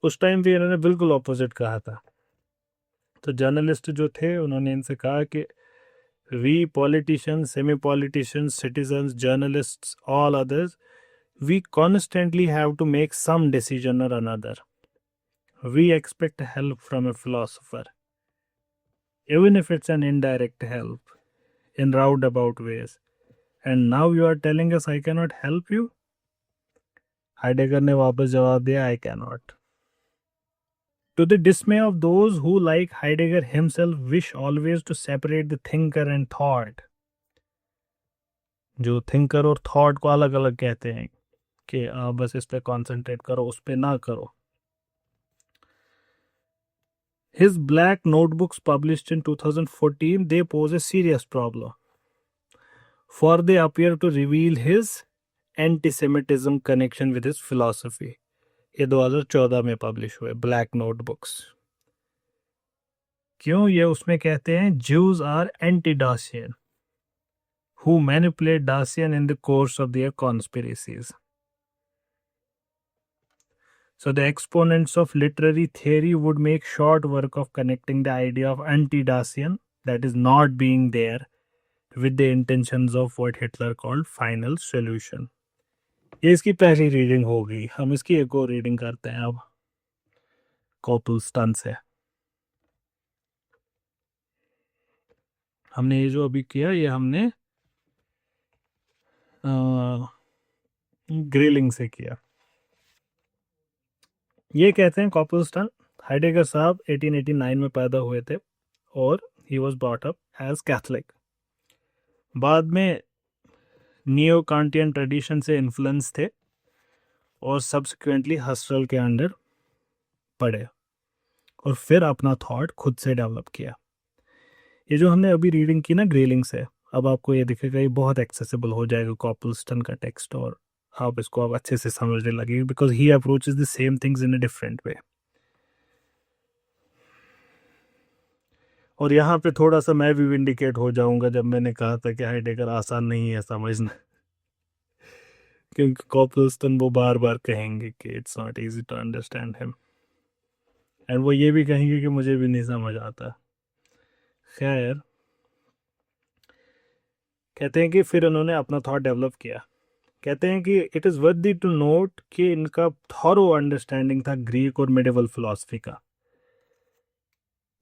उस टाइम भी इन्होंने बिल्कुल ऑपोजिट कहा था। तो जर्नलिस्ट जो थे उन्होंने इनसे कहा कि we politicians, semi politicians, citizens, journalists, all others, we constantly have to make some decision or another. We expect help from a philosopher, even if it's an indirect help in roundabout ways. And now you are telling us I cannot help you? Heidegger ने वापस जवाब दिया, I cannot. To the dismay of those who, like Heidegger himself, wish always to separate the thinker and thought, जो thinker और thought को अलग अलग कहते हैं कि आप बस इस पे कॉन्सेंट्रेट करो, उस पे ना करो. His black notebooks published in 2014, they pose a serious problem, for they appear to reveal his anti-Semitism connection with his philosophy. ये 2014 में पब्लिश हुए ब्लैक नोटबुक्स. क्यों? ये उसमें कहते हैं Jews are anti-Dacian, who manipulate Dacian in the course of their conspiracies. So the exponents of literary theory would make short work of connecting the idea of anti-Dacian, that is not being there, with the intentions of what Hitler called final solution. ये इसकी पहली reading होगी. हम इसकी एक और reading करते हैं अब कोपलस्टन से. हमने ये जो अभी किया ये हमने ग्रिलिंग से किया. ये कहते हैं कोपलस्टन, हाइडेगर साहब 1889 में पैदा हुए थे और he was brought up as Catholic. बाद में नियो कांटियन ट्रेडिशन से इन्फ्लुएंस थे और सब्सिक्वेंटली हस्टल के अंडर पढ़े और फिर अपना थॉट खुद से डेवलप किया. ये जो हमने अभी रीडिंग की ना ग्रेलिंग से, अब आपको ये दिखेगा ये बहुत एक्सेसिबल हो जाएगा कोपलस्टन का टेक्स्ट और आप इसको अब अच्छे से समझने लगेंगे because he approaches the same things in a different way. और यहाँ पे थोड़ा सा मैं भी विंडिकेट हो जाऊंगा जब मैंने कहा था कि हाइडेगर आसान नहीं है समझना, क्योंकि कोपलस्टन वो बार बार कहेंगे कि it's not easy to understand him, and वो ये भी कहेंगे कि मुझे भी नहीं समझ आता. खैर, कहते हैं कि फिर उन्होंने अपना थॉट डेवलप किया. कहते हैं कि it is worthy to note कि इनका थॉरो अंडरस्टैंडिंग था ग्रीक और मिडिवल फिलॉसफी का.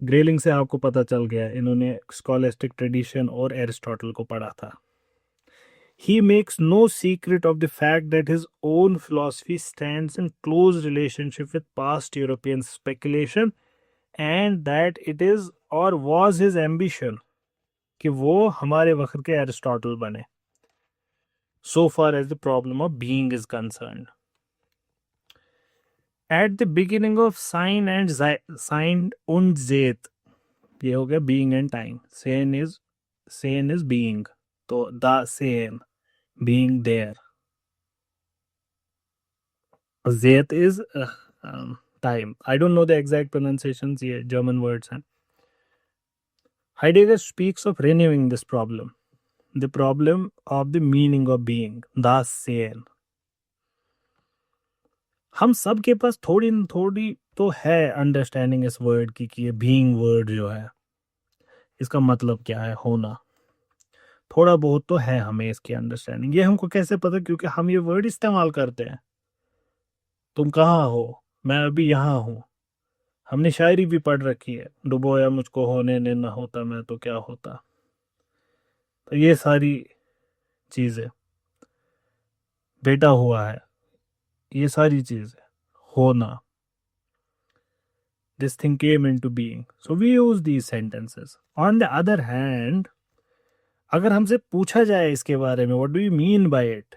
ग्रेलिंग से आपको पता चल गया इन्होंने स्कॉलेस्टिक ट्रेडिशन और एरिस्टोटल को पढ़ा था. He makes no secret of the fact that his own philosophy stands in close relationship with past European speculation and that it is or was his ambition कि वो हमारे वक्त के एरिस्टोटल बने so far as the problem of being is concerned. At the beginning of Sein und Zeit, ये हो गया being and time. Sein is being, तो the same, being there. Zeit is time. I don't know the exact pronunciations, ये German words हैं. Heidegger speaks of renewing this problem, the problem of the meaning of being, the Sein. हम सब के पास थोड़ी न थोड़ी तो है अंडरस्टैंडिंग इस वर्ड की कि ये बीइंग वर्ड जो है इसका मतलब क्या है, होना. थोड़ा बहुत तो है हमें इसकी अंडरस्टैंडिंग. ये हमको कैसे पता? क्योंकि हम ये वर्ड इस्तेमाल करते हैं. तुम कहाँ हो, मैं अभी यहाँ हूँ. हमने शायरी भी पढ़ रखी है, डुबोया मुझको होने ने ना होता मैं तो क्या होता. तो ये सारी चीज़ें, बेटा हुआ है, ये सारी चीज़ें, होना. This thing came into being. So we use these sentences. On the other hand, अगर हमसे पूछा जाए इसके बारे में, what do you mean by it?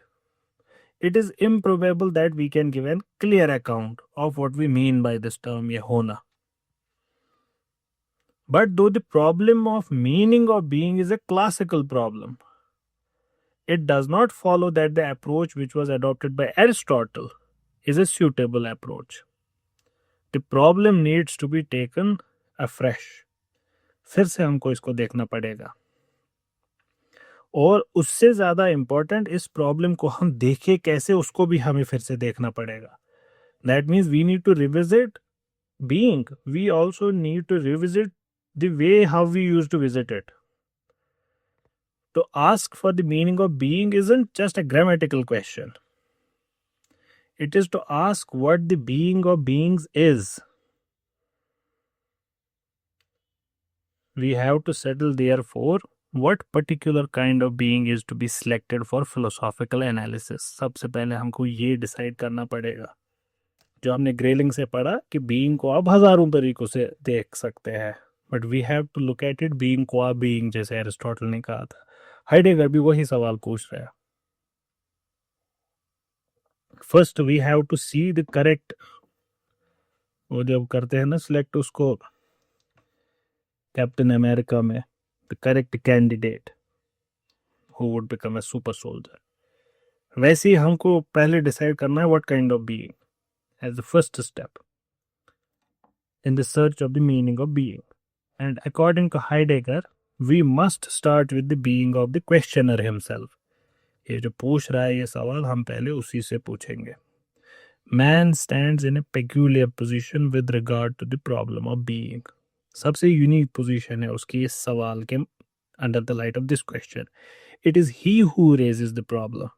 It is improbable that we can give a clear account of what we mean by this term, ये होना. But though the problem of meaning of being is a classical problem, it does not follow that the approach which was adopted by Aristotle is a suitable approach. The problem needs to be taken afresh. फिर से हमको इसको देखना पड़ेगा. और उससे ज्यादा important इस प्रॉब्लम को हम देखें कैसे, उसको भी हमें फिर से देखना पड़ेगा. That means we need to revisit being. We also need to revisit the way how we used to visit it. To ask for the meaning of being isn't just a grammatical question. It is to ask what the being of beings is. We have to settle, therefore, what particular kind of being is to be selected for philosophical analysis. सबसे पहले हमको ये decide करना पड़ेगा, जो हमने grayling से पढ़ा कि बीइंग को आप हजारों तरीकों से देख सकते हैं, but we have to look at it being को आप बीइंग, जैसे एरिस्टोटल ने कहा था. हाइडेगर भी वही सवाल पूछ रहा है. First we have to see the correct, वो जब करते हैं ना सिलेक्ट उसको कैप्टन अमेरिका में, the correct candidate who would become a super soldier, वैसे ही हमको पहले डिसाइड करना है what kind of being as the first step in the search of the meaning of being. And according to Heidegger, we must start with the being of the questioner himself. ये जो पूछ रहा है ये सवाल हम पहले उसी से पूछेंगे. Man stands in a peculiar position with regard to the problem of being. सबसे यूनिक पोजीशन है उसकी इस सवाल के under the light of this question. It is he who raises the problem.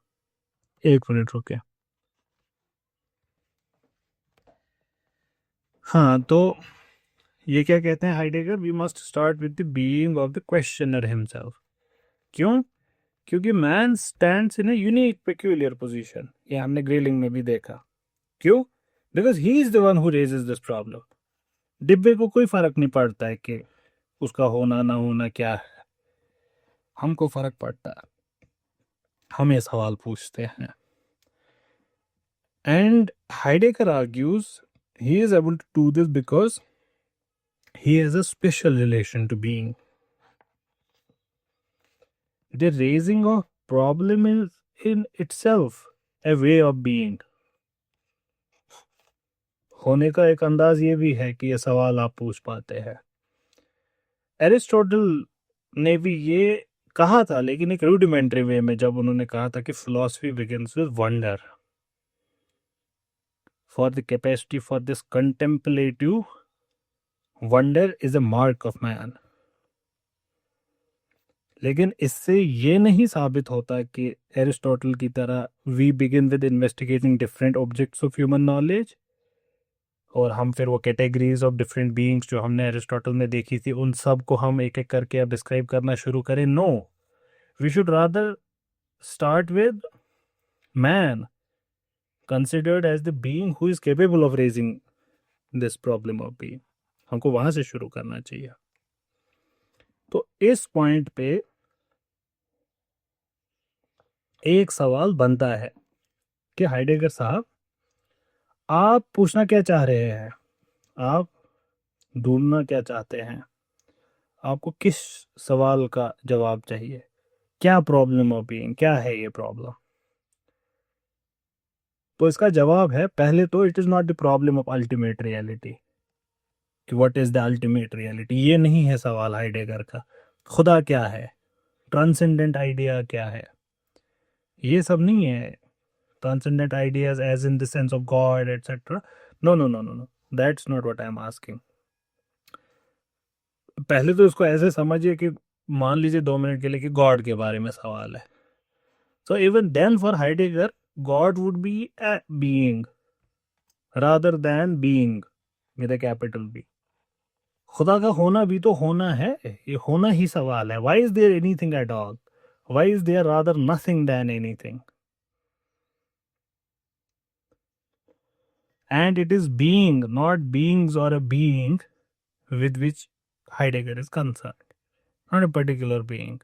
एक मिनट रुके. हाँ, तो ये क्या कहते हैं Heidegger, we must start with the being of the questioner himself. क्यों? क्योंकि man stands in a unique peculiar position. ये हमने ग्रिलिंग में भी देखा. क्यों? Because he is the one who raises this problem. डिब्बे को कोई फर्क नहीं पड़ता है कि उसका होना ना होना क्या है, हमको फर्क पड़ता है, हम ये सवाल पूछते हैं. And Heidegger argues he is able to do this because he has a special relation to being. The raising of problem is in itself a way of being. होने का एक अंदाज ये भी है कि ये सवाल आप पूछ पाते हैं. एरिस्टोटल ने भी ये कहा था, लेकिन एक रूडिमेंट्री वे में, जब उन्होंने कहा था कि philosophy begins with wonder. For the capacity for this contemplative wonder is a mark of man. लेकिन इससे ये नहीं साबित होता कि एरिस्टोटल की तरह we begin with investigating different objects of human knowledge और हम फिर वो कैटेगरीज ऑफ डिफरेंट बीइंग्स जो हमने एरिस्टोटल में देखी थी उन सब को हम एक एक करके अब डिस्क्राइब करना शुरू करें. No, we should rather start with man considered as the being who is capable of raising this problem of being. हमको वहां से शुरू करना चाहिए. तो इस पॉइंट पे एक सवाल बनता है कि हाइडेगर साहब, आप पूछना क्या चाह रहे हैं, आप ढूंढना क्या चाहते हैं, आपको किस सवाल का जवाब चाहिए, क्या प्रॉब्लम ऑफ बीइंग, क्या है ये प्रॉब्लम. तो इसका जवाब है, पहले तो it is not the problem of ultimate reality, कि what is the ultimate reality. ये नहीं है सवाल हाइडेगर का. खुदा क्या है, ट्रांसेंडेंट आइडिया क्या है, ये सब नहीं है. Transcendent ideas as in the sense of God etcetera, no no no no no, that's not what I am asking. पहले तो इसको ऐसे समझिए कि मान लीजिए 2 मिनट के लिए कि गॉड के बारे में सवाल है. So even then for Heidegger God would be a being rather than being with a capital B. खुदा का होना भी तो होना है, ये होना ही सवाल है. Why is there anything at all? Why is there rather nothing than anything? And it is being, not beings or a being, with which Heidegger is concerned. Not a particular being,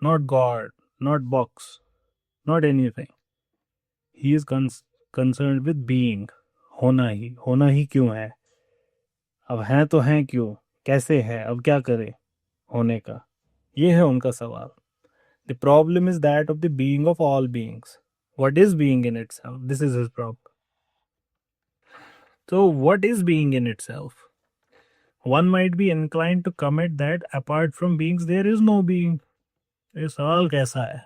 not God, not box, not anything. He is concerned with being. होना ही क्यों है, अब हैं तो हैं क्यों, कैसे है, अब क्या करें होने का, ये है उनका सवाल. The problem is that of the being of all beings. What is being in itself? This is his problem. So what is being in itself? One might be inclined to comment that apart from beings there is no being. ये सवाल कैसा है?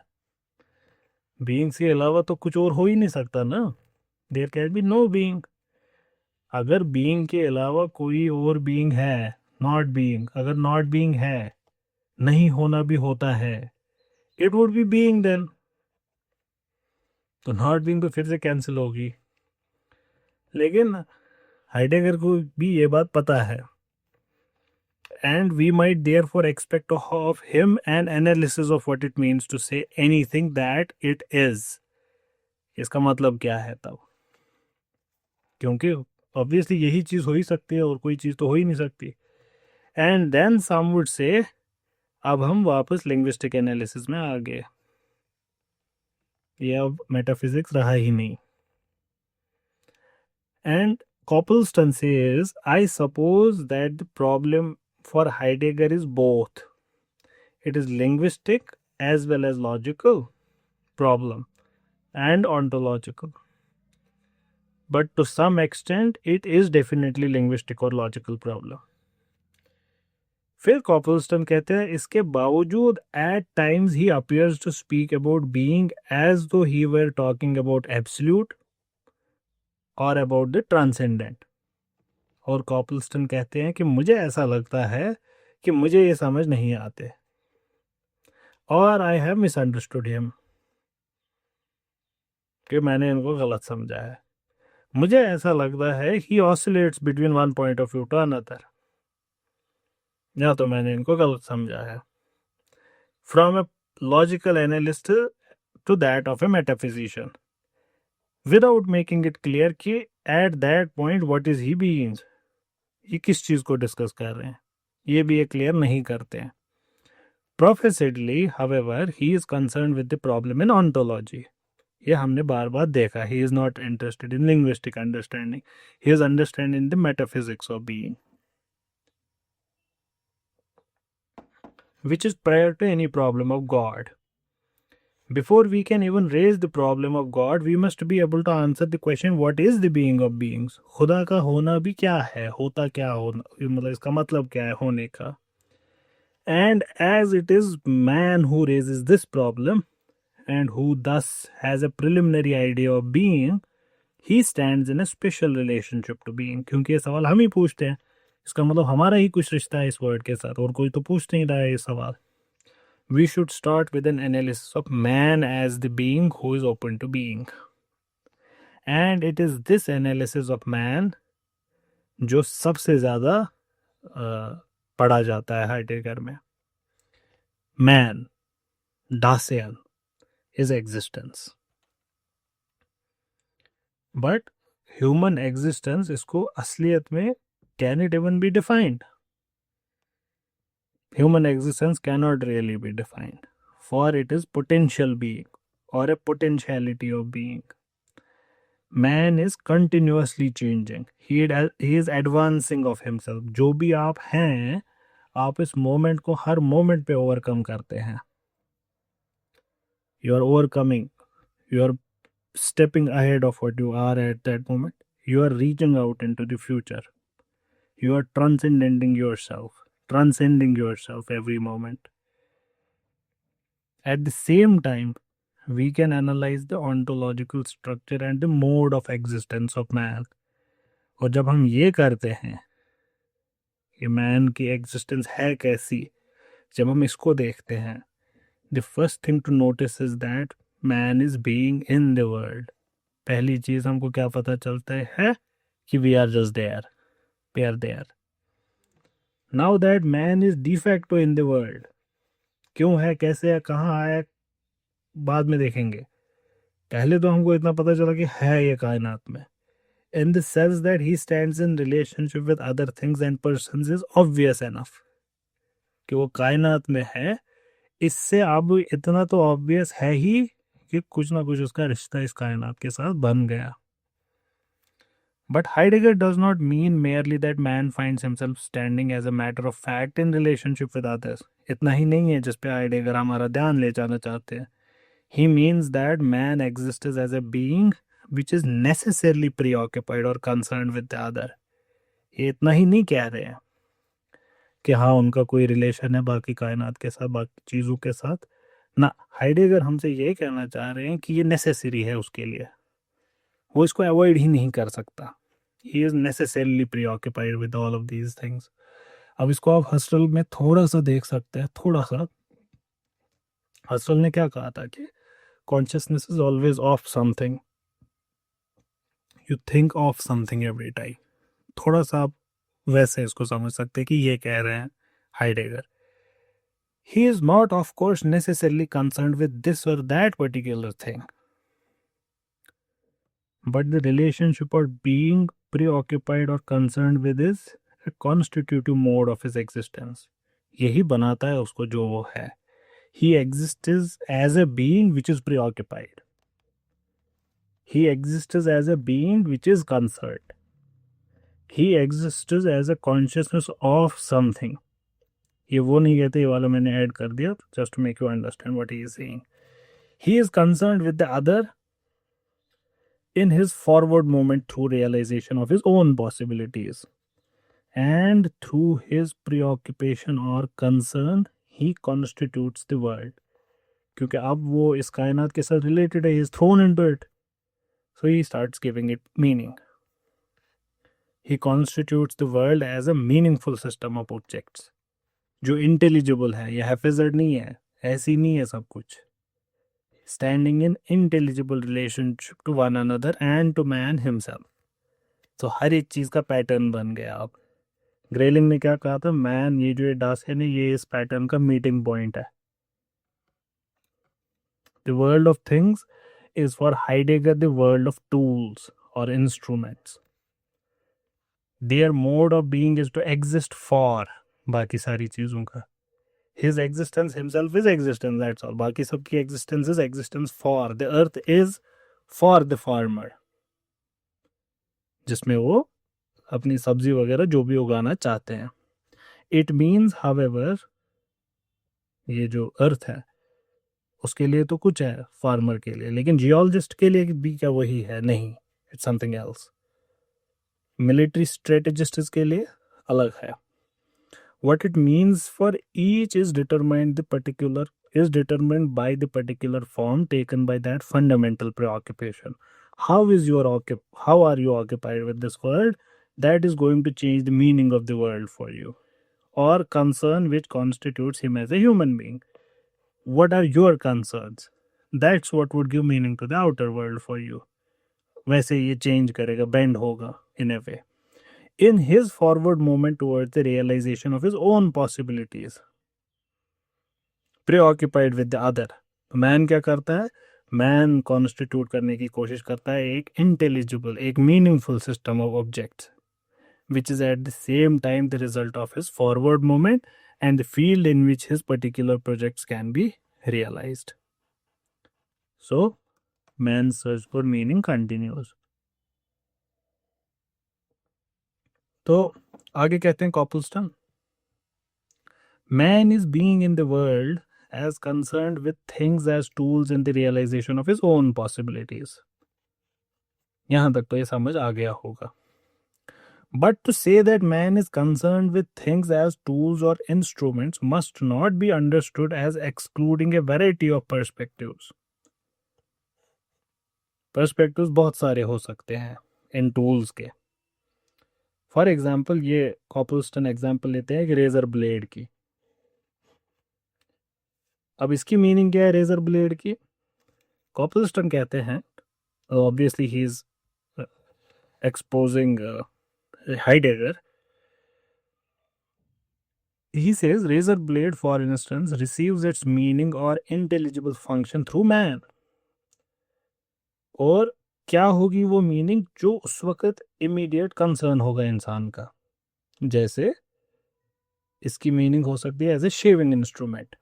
Beings के अलावा तो कुछ और हो ही नहीं सकता ना, there can be no being. अगर बीइंग के अलावा कोई और बीइंग है, नॉट बीइंग, अगर नॉट बीइंग है, नहीं होना भी होता है, it would be being then. तो नॉट बीइंग तो फिर से कैंसिल होगी। लेकिन हाइडेगर को भी ये बात पता है, and we might therefore expect of him an analysis of what it means to say anything that it is। इसका मतलब क्या है तब? क्योंकि ऑब्वियसली यही चीज हो ही सकती है और कोई चीज तो हो ही नहीं सकती। And then some would say, अब हम वापस लिंग्विस्टिक एनालिसिस में आ गए, ये अब मेटाफिजिक्स रहा ही नहीं। And Copleston says, I suppose that the problem for Heidegger is both. It is linguistic as well as logical problem and ontological. But to some extent, it is definitely linguistic or logical problem. फिर कॉपलस्टन कहते हैं, इसके बावजूद at times he appears to speak about being as though he were talking about absolute और about the transcendent. और Copleston कहते हैं कि मुझे ऐसा लगता है कि मुझे ये समझ नहीं आते, और आई हैव मिसअंडरस्टूड हिम, कि मैंने इनको गलत समझा है। मुझे ऐसा लगता है he oscillates between one point of view to another, या तो मैंने इनको गलत समझा है। From a logical analyst to that of a metaphysician, without making it clear कि at that point what is he being, ये किस चीज को डिस्कस कर रहे हैं, ये भी ये क्लियर नहीं करते हैं। Professedly, however, he is concerned with the problem in ontology. ये हमने बार बार देखा, he is not interested in linguistic understanding, he is understanding the metaphysics of being, which is prior to any problem of God. Before we can even raise the problem of God, we must be able to answer the question, what is the being of beings? खुदा का होना भी क्या है, होता क्या होना, मतलब इसका मतलब क्या है होने का। And as it is man who raises this problem, and who thus has a preliminary idea of being, he stands in a special relationship to being। क्योंकि ये सवाल हम ही पूछते हैं, इसका मतलब हमारा ही कुछ रिश्ता है इस वर्ड के साथ, और कोई तो पूछ नहीं रहा है ये सवाल। We should start with an analysis of man as the being who is open to being, and it is this analysis of man जो सबसे ज्यादा पढ़ा जाता है हाइडेगर में। Man, Dasein, is existence, but human existence इसको असलियत में can it even be defined? Human existence cannot really be defined, for it is potential being or a potentiality of being. Man is continuously changing, he is advancing of himself। जो भी आप हैं, आप इस moment को हर moment पे overcome करते हैं। You are overcoming, you are stepping ahead of what you are at that moment, you are reaching out into the future, you are transcending yourself every moment। At the same time, we can analyze the ontological structure and the mode of existence of man। और जब हम ये करते हैं कि man की existence है कैसी, जब हम इसको देखते हैं, the first thing to notice is that man is being in the world. पहली चीज हमको क्या पता चलता है कि we are just there, we are there. Now that man is de facto in the world, क्यों है, कैसे है, कहाँ आया, बाद में देखेंगे। पहले तो हमको इतना पता चला कि है ये कायनात में। In the sense that he stands in relationship with other things and persons is obvious enough, कि वो कायनात में है, इससे अब इतना तो ऑब्वियस है ही कि कुछ ना कुछ उसका रिश्ता इस कायनात के साथ बन गया। But Heidegger does not mean merely that man finds himself standing as a matter of fact in relationship with others। इतना ही नहीं है जिस पे हाइडेगर हमारा ध्यान ले जाना चाहते हैं। He means that man exists as a being which is necessarily preoccupied or concerned with the other। ये इतना ही नहीं कह रहे हैं कि हाँ उनका कोई रिलेशन है बाकी कायनात के साथ, बाकी चीज़ों के साथ, ना। हाइडेगर हमसे ये कहना चाह रहे हैं कि ये नेसेसरी है उसके लिए, वो इसको अवॉइड ही नहीं कर सकता। He is necessarily preoccupied with all of these things. अब इसको आप हस्टल में थोड़ा सा देख सकते हैं, थोड़ा सा। हस्टल ने क्या कहा था कि consciousness is always of something, you think of something every time. थोड़ा सा आप वैसे इसको समझ सकते हैं कि ये कह रहे हैं Heidegger. He is not of course necessarily concerned with this और that particular thing, but the relationship or being preoccupied or concerned with is a constitutive mode of his existence. यही बनाता है उसको जो वो है। He exists as a being which is preoccupied. He exists as a being which is concerned. He exists as a consciousness of something. ये वो नहीं कहते, ये वाला मैंने ऐड कर दिया just to make you understand what he is saying. He is concerned with the other in his forward movement through realization of his own possibilities. And through his preoccupation or concern he constitutes the world. क्योंकि अब वो इस कायनात के साथ related है, he is thrown into it, so he starts giving it meaning. He constitutes the world as a meaningful system of objects जो intelligible है। ये हैफिजर्ड नहीं है, ऐसी नहीं है सब कुछ। Standing in intelligible relationship to one another and to man himself. तो हर एक चीज़ का पैटर्न बन गया। अब ग्रेलिंग ने क्या कहा था, मैन, ये जो डास है ना, ये इस पैटर्न का मीटिंग पॉइंट है। The world of things is for Heidegger the world of tools और instruments. Their mode of being is to exist for बाकी सारी चीज़ों का। His existence himself is existence, that's all. बाकी सबकी existence is existence for. The earth is for the farmer, जिसमें वो अपनी सब्जी वगैरह जो भी उगाना चाहते हैं। इट मीन्स हावेवर, ये जो अर्थ है उसके लिए तो कुछ है फार्मर के लिए, लेकिन जियोलॉजिस्ट के लिए भी क्या वही है? नहीं, it's something else. Military strategist के लिए अलग है। What it means for each is determined by the particular form taken by that fundamental प्रीऑक्यूपेशन। how are you occupied with this world? That is going to change the meaning of the world for you, or concern which constitutes him as a human being. What are your concerns? That's what would give meaning to the outer world for you. वैसे ये change करेगा, bend होगा in a way. In his forward movement towards the realization of his own possibilities, preoccupied with the other. Man क्या करता है? Man constitute करने की कोशिश करता है एक इंटेलिजिबल, एक meaningful system of objects which is at the same time the result of his forward movement and the field in which his particular projects can be realized. So, man's search for meaning continues. तो आगे कहते हैं कॉपलस्टन, man is being in the world as concerned with things as tools in the realization of his own possibilities. यहां तक तो ये समझ आ गया होगा। But to say that man is concerned with things as tools or instruments must not be understood as excluding a variety of perspectives. Perspectives बहुत सारे हो सकते हैं इन tools के। For example, ये कॉपलस्टन एग्जाम्पल लेते हैं कि रेजर ब्लेड की। अब इसकी मीनिंग क्या है रेजर ब्लेड की? कॉपलस्टन कहते हैं, obviously he is exposing Heidegger. He says razor blade, for instance, receives its meaning or intelligible function through man. और क्या होगी वो मीनिंग जो उस वक्त इमीडिएट कंसर्न होगा इंसान का? जैसे इसकी मीनिंग हो सकती है as a shaving instrument,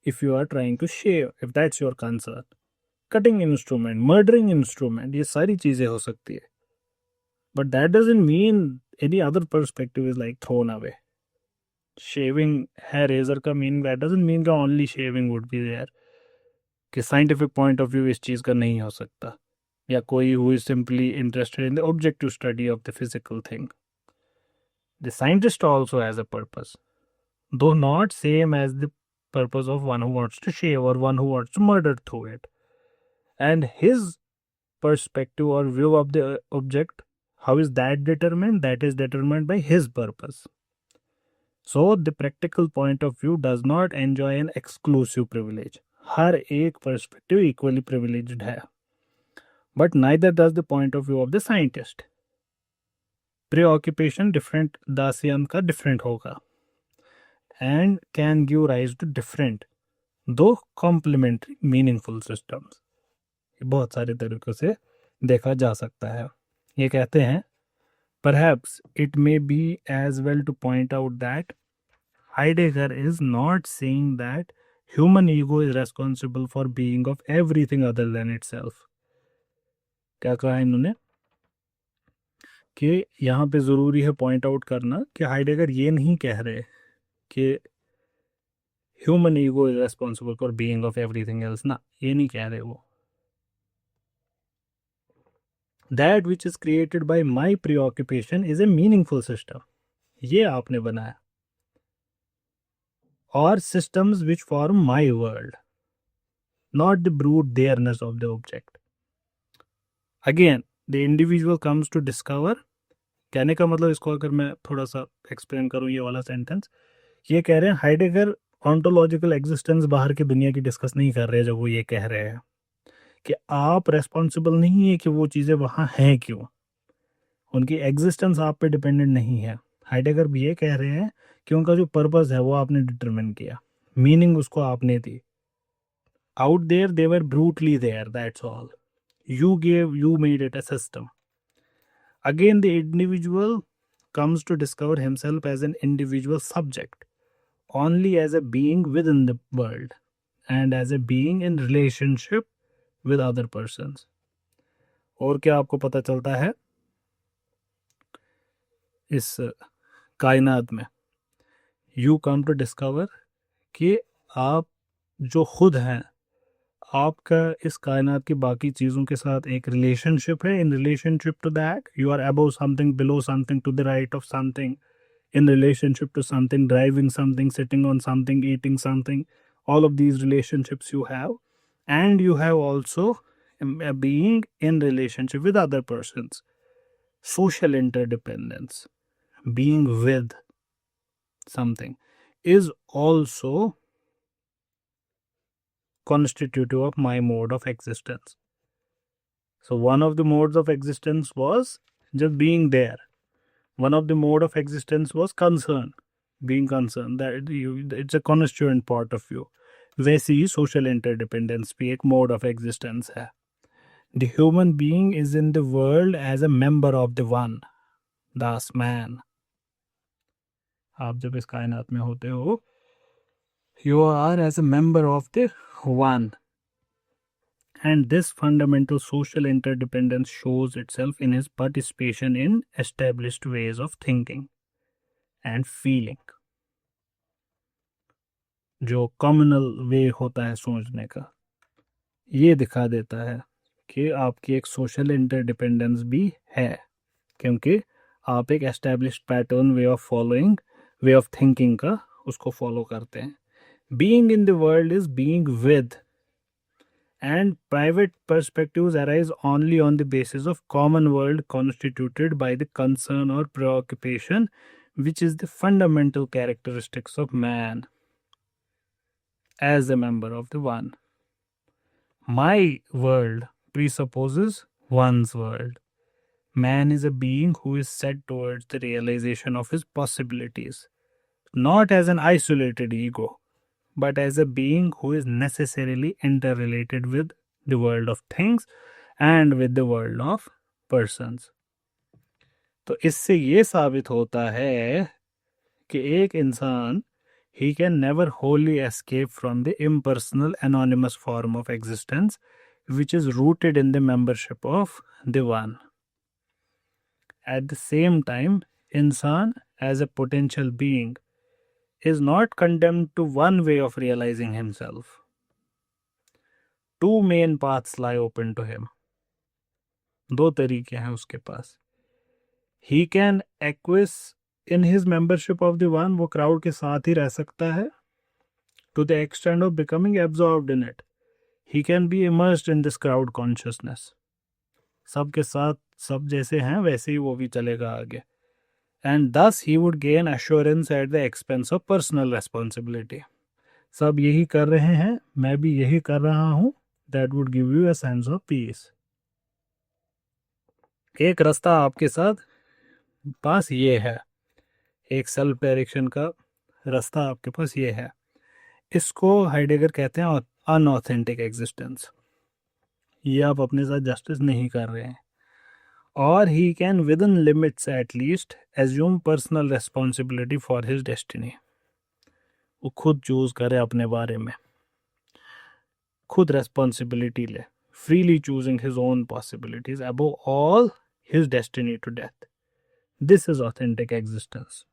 if you are trying to shave, if that's your concern. Cutting instrument, murdering instrument, ये सारी चीजें हो सकती है। But that doesn't mean any other perspective is like thrown away. Shaving है razor का meaning, that doesn't mean that only shaving would be there. कि scientific point of view इस चीज़ का नहीं हो सकता, या कोई who is simply interested in the objective study of the physical thing. The scientist also has a purpose, though not same as the purpose of one who wants to shave or one who wants to murder through it. And his perspective or view of the object, how is that determined? That is determined by his purpose. So the practical point of view does not enjoy an exclusive privilege. हर एक perspective equally privileged है. But neither does the point of view of the scientist. Preoccupation different, दासियन का different होगा. And can give rise to different, though complementary, meaningful systems. बहुत सारे तरीकों से देखा जा सकता है. ये कहते हैं, perhaps it may be as well to point out that Heidegger is not saying that human ego is responsible for being of everything other than itself. क्या कहा इन्होंने कि यहाँ पे ज़रूरी है पॉइंट आउट करना कि हाइडेगर ये नहीं कह रहे कि human ego is responsible for being of everything else ना, ये नहीं कह रहे वो. That which is created by my प्रीऑक्यूपेशन is a meaningful system. ये आपने बनाया. और systems which form my world, not the brute there-ness of the object. Again, the individual comes to discover. कहने का मतलब, इसको अगर मैं थोड़ा सा एक्सप्लेन करूँ, ये वाला सेंटेंस ये कह रहे हैं हाइडेगर ऑन्टोलॉजिकल एग्जिस्टेंस बाहर की दुनिया की डिस्कस नहीं कर रहे हैं. जब वो ये कह रहे हैं कि आप रेस्पॉन्सिबल नहीं है कि वो चीज़ें वहाँ हैं क्यों, उनकी एग्जिस्टेंस आप पे डिपेंडेंट नहीं है. हाइडेगर भी ये कह रहे हैं कि उनका जो पर्पस है वो आपने डिटरमिन किया, मीनिंग उसको आपने दी. Out there they were brutally there, that's all. you made it a system. Again, the individual comes to discover himself as an individual subject, only as a being within the world and as a being in relationship with other persons. और क्या आपको पता चलता है इस कायनात में? You come to discover कि आप जो खुद हैं, आपका इस कायनात की बाकी चीज़ों के साथ एक रिलेशनशिप है. In relationship to that you are above something, below something, to the right of something, in relationship to something, driving something, sitting on something, eating something. All of these relationships you have, and you have also a being in relationship with other persons. Social interdependence, being with something, is also constitutive of my mode of existence. So one of the modes of existence was just being there. One of the mode of existence was concern, being concerned. That it's a constituent part of you. वैसे ही social interdependence भी एक mode of existence है. The human being is in the world as a member of the one, thus man. आप जब इस कायनात में होते हो, you are as a member of the one. And this fundamental social interdependence shows itself in his participation in established ways of thinking and feeling. जो communal way होता है सोचने का, ये दिखा देता है कि आपकी एक social interdependence भी है, क्योंकि आप एक established pattern way of following, way of thinking का उसको follow करते हैं. Being in the world is being with, and private perspectives arise only on the basis of common world constituted by the concern or preoccupation, which is the fundamental characteristics of man as a member of the one. My world presupposes one's world. Man is a being who is set towards the realization of his possibilities, not as an isolated ego, but as a being who is necessarily interrelated with the world of things and with the world of persons. तो इससे ये साबित होता है कि एक इंसान, he can never wholly escape from the impersonal anonymous form of existence which is rooted in the membership of the one. At the same time, insan as a potential being is not condemned to one way of realizing himself. Two main paths lie open to him. दो तरीके हैं उसके पास. He can acquiesce in his membership of the one, वो crowd के साथ ही रह सकता है, to the extent of becoming absorbed in it. He can be immersed in this crowd consciousness. सबके साथ सब जैसे हैं वैसे ही वो भी चलेगा आगे. And thus he would gain assurance at the expense of personal responsibility. सब यही कर रहे हैं, मैं भी यही कर रहा हूँ. That would give you a sense of peace. एक रास्ता आपके साथ पास ये है, एक सेल्फ डायरेक्शन का रास्ता आपके पास ये है. इसको हाइडेगर कहते हैं अनऑथेंटिक एग्जिस्टेंस. ये आप अपने साथ जस्टिस नहीं कर रहे हैं. और he can with in limits at least assume personal responsibility for his destiny. वो खुद चूज करे अपने बारे में, खुद रेस्पॉन्सिबिलिटी ले, freely choosing his own possibilities, above all his destiny to death. This is authentic existence.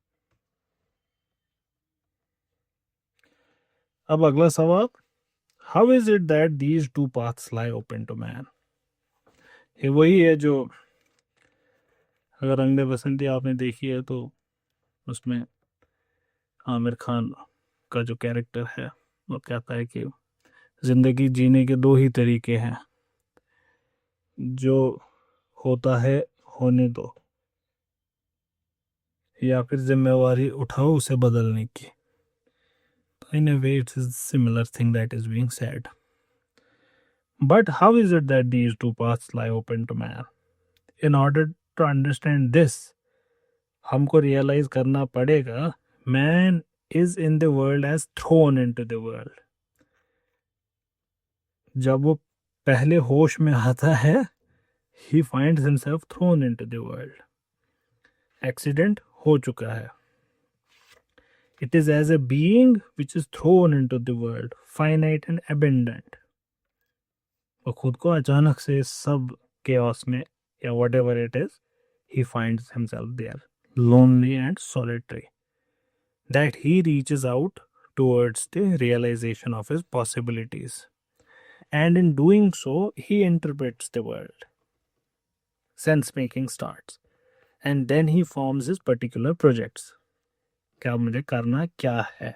अब अगला सवाल, how is it that these two paths lie open to man? ये वही है जो, अगर रंग दे बसंती आपने देखी है तो उसमें आमिर खान का जो कैरेक्टर है वो कहता है कि जिंदगी जीने के दो ही तरीके हैं, जो होता है होने दो, या फिर जिम्मेवारी उठाओ उसे बदलने की. In a way, it's a similar thing that is being said. But how is it that these two paths lie open to man? In order to understand this, हमको realize करना पड़ेगा, man is in the world as thrown into the world. जब वो पहले होश में आता है, he finds himself thrown into the world. Accident हो चुका है. It is as a being which is thrown into the world, finite and abundant. वो खुद को अचानक से सब chaos में या whatever it is, he finds himself there, lonely and solitary. That he reaches out towards the realization of his possibilities. And in doing so, he interprets the world. Sense making starts. And then he forms his particular projects. क्या मुझे करना क्या है.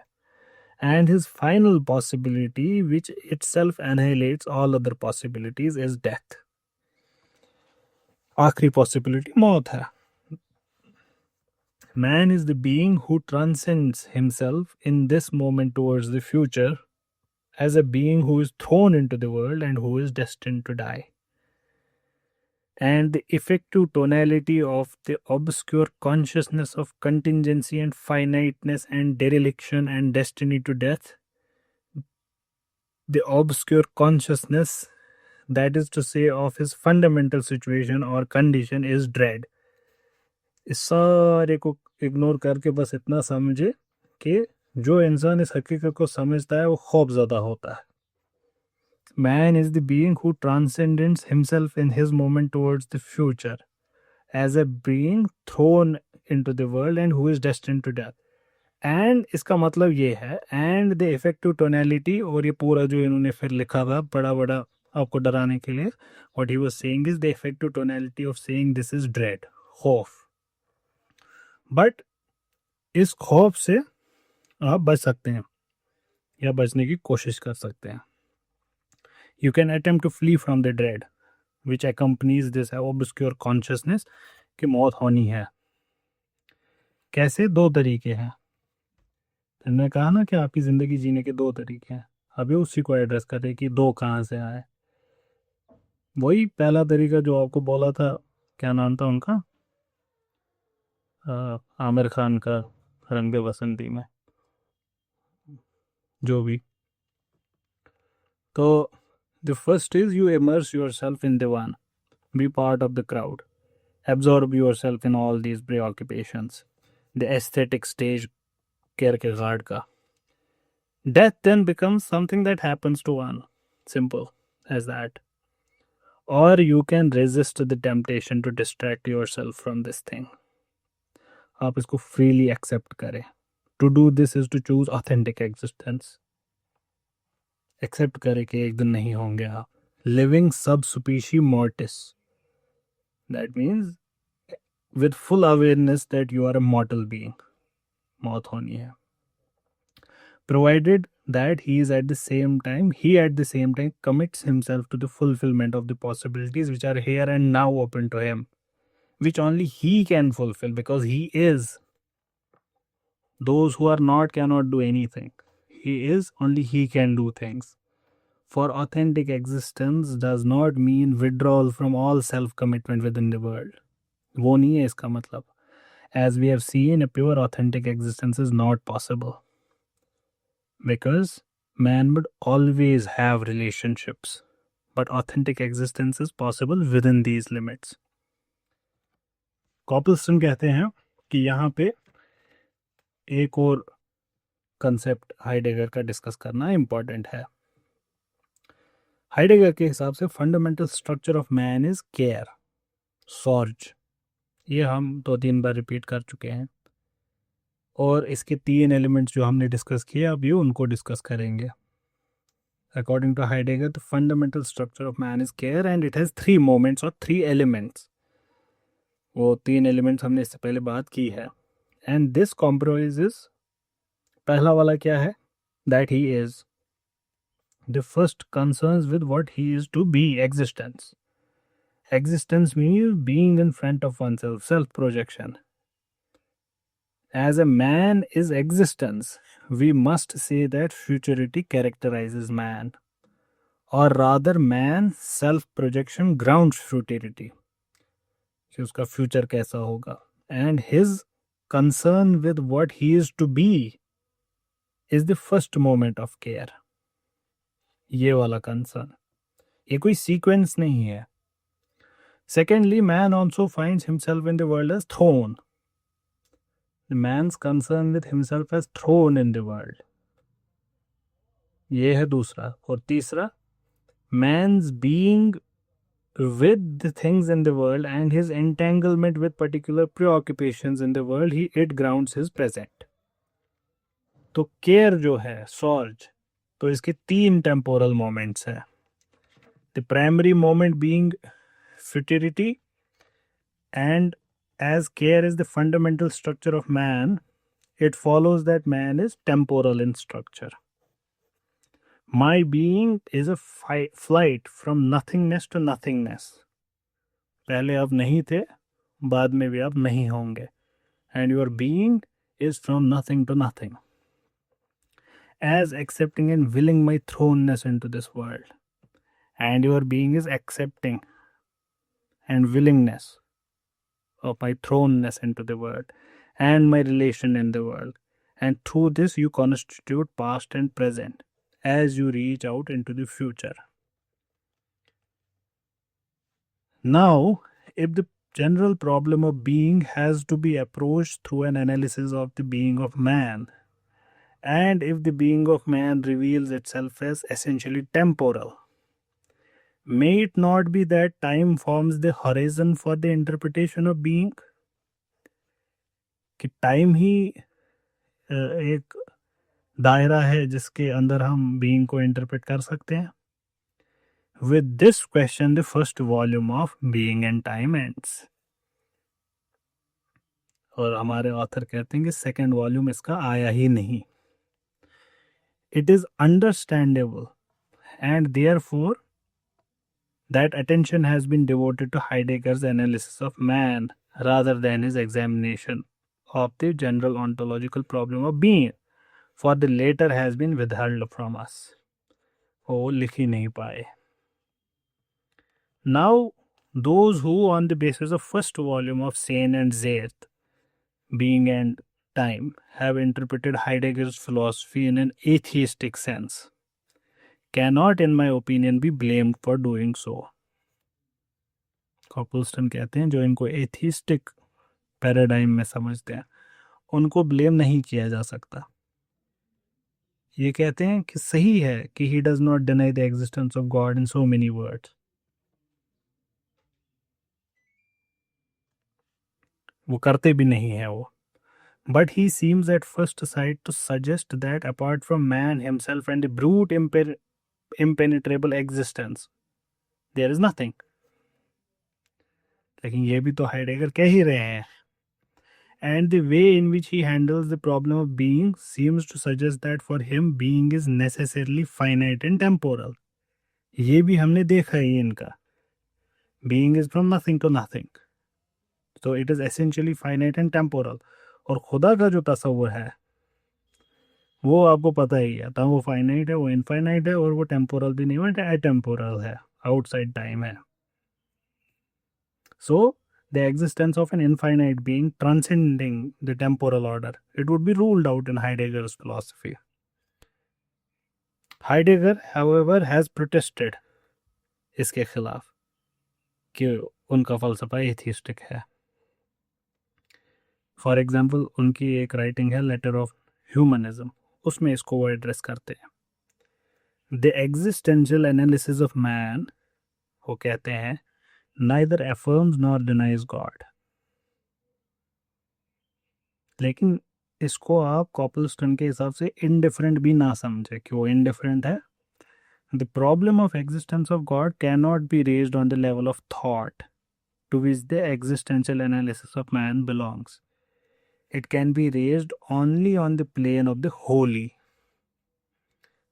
And his final possibility, which itself annihilates all other possibilities, is death. आखिरी possibility मौत है. Man is the being who transcends himself in this moment towards the future as a being who is thrown into the world and who is destined to die. And the effective tonality of the obscure consciousness of contingency and finiteness and dereliction and destiny to death, the obscure consciousness, that is to say, of his fundamental situation or condition, is dread. इस सारे को ignore करके बस इतना समझे कि जो इंसान इस हकीकत को समझता है वो खौफज़दा होता है. Man is the being who transcends himself in his moment towards the future as a being thrown into the world and who is destined to death. And इसका मतलब ये है, and the effective tonality, और ये पूरा जो इन्होंने फिर लिखा था बड़ा बड़ा आपको डराने के लिए, what he was saying is the effective tonality of saying this is dread, खौफ. But इस खौफ से आप बच सकते हैं या बचने की कोशिश कर सकते हैं. You can attempt to flee from the dread which accompanies this obscure consciousness कि मौत होनी है. कैसे? दो तरीके हैं. मैंने कहा ना कि आपकी ज़िंदगी जीने के दो तरीके हैं. अभी उसी को एड्रेस करें कि दो कहाँ से आए. वही पहला तरीका जो आपको बोला था, क्या नाम था उनका, आमिर खान का रंग दे बसंती में, जो भी. तो the first is you immerse yourself in the one, be part of the crowd, absorb yourself in all these preoccupations, the aesthetic stage Kierkegaard ka. Death then becomes something that happens to one, simple as that. Or you can resist the temptation to distract yourself from this thing. आप इसको freely accept करें. To do this is to choose authentic existence. Accept करे कि एक दिन नहीं होंगे आप. लिविंग सब स्पीशी मॉर्टिस, that means with full awareness that you are a mortal being. मौत होनी है. Provided that he at the same time commits himself to the fulfillment of the possibilities which are here and now open to him, which only he can fulfill because he is. Those who are not cannot do anything. He is, only he can do things. For authentic existence does not mean withdrawal from all self commitment within the world. वो नहीं है इसका मतलब. As we have seen, a pure authentic existence is not possible. Because man would always have relationships. But authentic existence is possible within these limits. कॉपलस्टन कहते हैं कि यहाँ पे एक और कंसेप्ट हाइडेगर का डिस्कस करना इम्पॉर्टेंट है. हाइडेगर के हिसाब से fundamental structure of man is care, Sorge. ये हम 2-3 बार रिपीट कर चुके हैं और इसके 3 एलिमेंट्स जो हमने डिस्कस किए अभी उनको डिस्कस करेंगे. According to Heidegger the fundamental structure of man is care and it has 3 moments और 3 एलिमेंट्स. वो 3 एलिमेंट्स हमने इससे पहले बात की है. एंड दिस कॉम्प्रोमाइजेस, पहला वाला क्या है, that he is the first concerns with what he is to be, existence. Existence means being in front of oneself, self-projection. As a man is existence, we must say that futurity characterizes man. Or rather, man self-projection grounds futurity. कि उसका future कैसा होगा. And his concern with what he is to be is the first moment of care. ये वाला concern. ये कोई sequence नहीं है. Secondly, man also finds himself in the world as throne. The man's concern with himself as throne in the world. ये है दूसरा. और तीसरा, man's being with the things in the world and his entanglement with particular preoccupations in the world, it grounds his present. तो care जो है, Sorge, तो इसके 3 temporal moments है. The primary moment being futurity, and as care is the fundamental structure of man, it follows that man is temporal in structure. My being is a flight from nothingness to nothingness. पहले आप नहीं थे, बाद में भी आप नहीं होंगे. And your being is from nothing to nothing. As accepting and willing my throneness into this world. And your being is accepting and willingness of my throneness into the world and my relation in the world. And through this you constitute past and present as you reach out into the future. Now, if the general problem of being has to be approached through an analysis of the being of man, and if the being of man reveals itself as essentially temporal, may it not be that time forms the horizon for the interpretation of being? कि time ही एक दायरा है जिसके अंदर हम being को interpret कर सकते हैं. With this question, the first volume of Being and Time ends. और हमारे ऑथर कहते हैं कि सेकेंड वॉल्यूम इसका आया ही नहीं. It is understandable and therefore that attention has been devoted to Heidegger's analysis of man rather than his examination of the general ontological problem of being, for the latter has been withheld from us. वो लिख ही नहीं पाए. Now, those who on the basis of first volume of Sein and Zeth, Being and Time, have interpreted Heidegger's philosophy in an atheistic sense, cannot, in my opinion, be blamed for doing so. कॉपलस्टन कहते हैं जो इनको atheistic paradigm में समझते हैं उनको blame नहीं किया जा सकता. ये कहते हैं कि सही है कि he does not deny the existence of God in so many words. वो करते भी नहीं है वो. But he seems at first sight to suggest that apart from man himself and the brute impenetrable existence, there is nothing. लेकिन ये भी तो हाइडेगर कह ही रहे हैं. And the way in which he handles the problem of being seems to suggest that for him being is necessarily finite and temporal. ये भी हमने देखा ही इनका. Being is from nothing to nothing. So it is essentially finite and temporal. और खुदा का जो तस्वुर है वो आपको पता ही है, तो वो फाइनाइट है, वो इनफाइनाइट है, और वो टेम्पोरल भी नहीं है, एटेम्पोरल है, आउटसाइड टाइम है. So the existence of an infinite being transcending the temporal order, it would be ruled out in Heidegger's philosophy. Heidegger, however, has protested इसके खिलाफ कि उनका फलसफा एथिस्टिक है. फॉर एग्जाम्पल उनकी एक राइटिंग है लेटर ऑफ ह्यूमनिज्म, उसमें इसको वो एड्रेस करते हैं. The existential analysis of man, वो कहते हैं, नाइदर एफर्म्स नॉर डिनाइज गॉड. लेकिन इसको आप कॉपलस्टन के हिसाब से इनडिफरेंट भी ना समझे कि वो इनडिफरेंट है. The problem of existence of God can not be raised on the level of thought to which the existential analysis of man belongs. It can be raised only on the plane of the holy.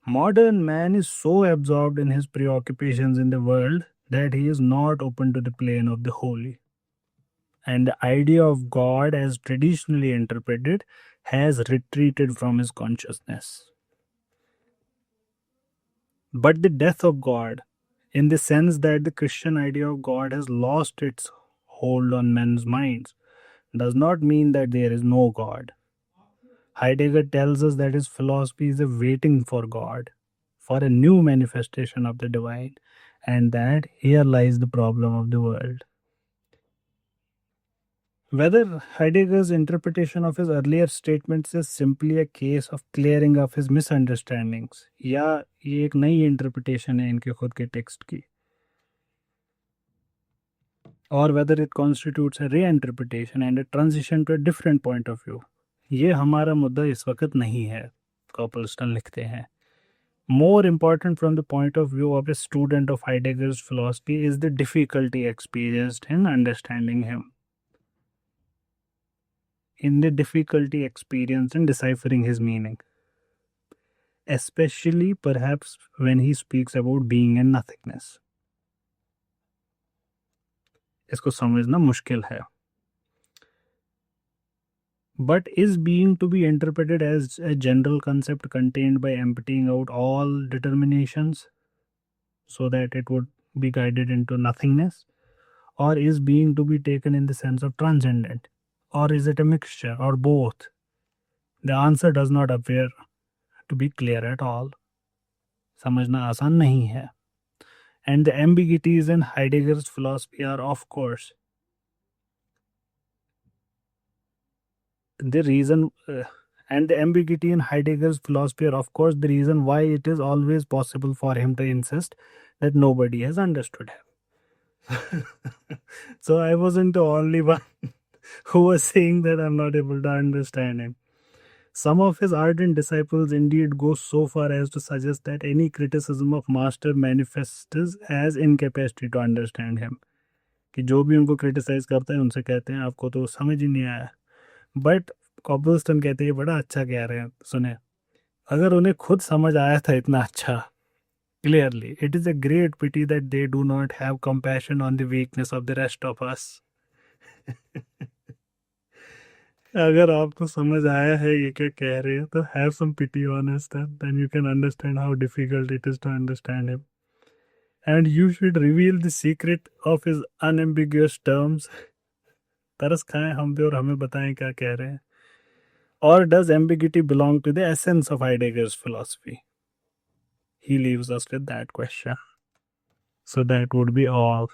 Modern man is so absorbed in his preoccupations in the world that he is not open to the plane of the holy. And the idea of God as traditionally interpreted has retreated from his consciousness. But the death of God, in the sense that the Christian idea of God has lost its hold on men's minds, does not mean that there is no God. Heidegger tells us that his philosophy is a waiting for God, for a new manifestation of the divine, and that here lies the problem of the world. Whether Heidegger's interpretation of his earlier statements is simply a case of clearing up his misunderstandings, या ये एक नई interpretation है इनके खुद के text की, or whether it constitutes a reinterpretation and a transition to a different point of view, ये हमारा मुद्दा इस वक्त नहीं है. कॉपलस्टन लिखते हैं, more important from the point of view of a student of Heidegger's philosophy is the difficulty experienced in understanding him. In the difficulty experienced in deciphering his meaning, especially perhaps when he speaks about being and nothingness. इसको समझना मुश्किल है. But is being to be interpreted as a general concept contained by emptying out all determinations so that it would be guided into nothingness? Or is being to be taken in the sense of transcendent? Or is it a mixture or both? The answer does not appear to be clear at all. समझना आसान नहीं है. And the ambiguities in Heidegger's philosophy are, of course, the reason, and the ambiguity in Heidegger's philosophy are, of course, the reason why it is always possible for him to insist that nobody has understood him. So I wasn't the only one who was saying that I'm not able to understand him. Some of his ardent disciples indeed go so far as to suggest that any criticism of master manifests as incapacity to understand him. कि जो भी उनको criticise करता है उनसे कहते हैं आपको तो समझ ही नहीं आया. बट कॉपलस्टन कहते हैं बड़ा अच्छा कह रहे हैं, सुने, अगर उन्हें खुद समझ आया था इतना अच्छा clearly, it is a great pity that they do not have compassion on the weakness of the rest of us. अगर आपको समझ आया है ये क्या कह रहे हैं तो have some pity on us, then you can understand how difficult it is to understand him, and you should reveal the secret of his unambiguous terms. तरस खाएं हम भी और हमें बताएं क्या कह रहे हैं. Or does ambiguity belong to the essence of Heidegger's philosophy? He leaves us with that question. So that would be all.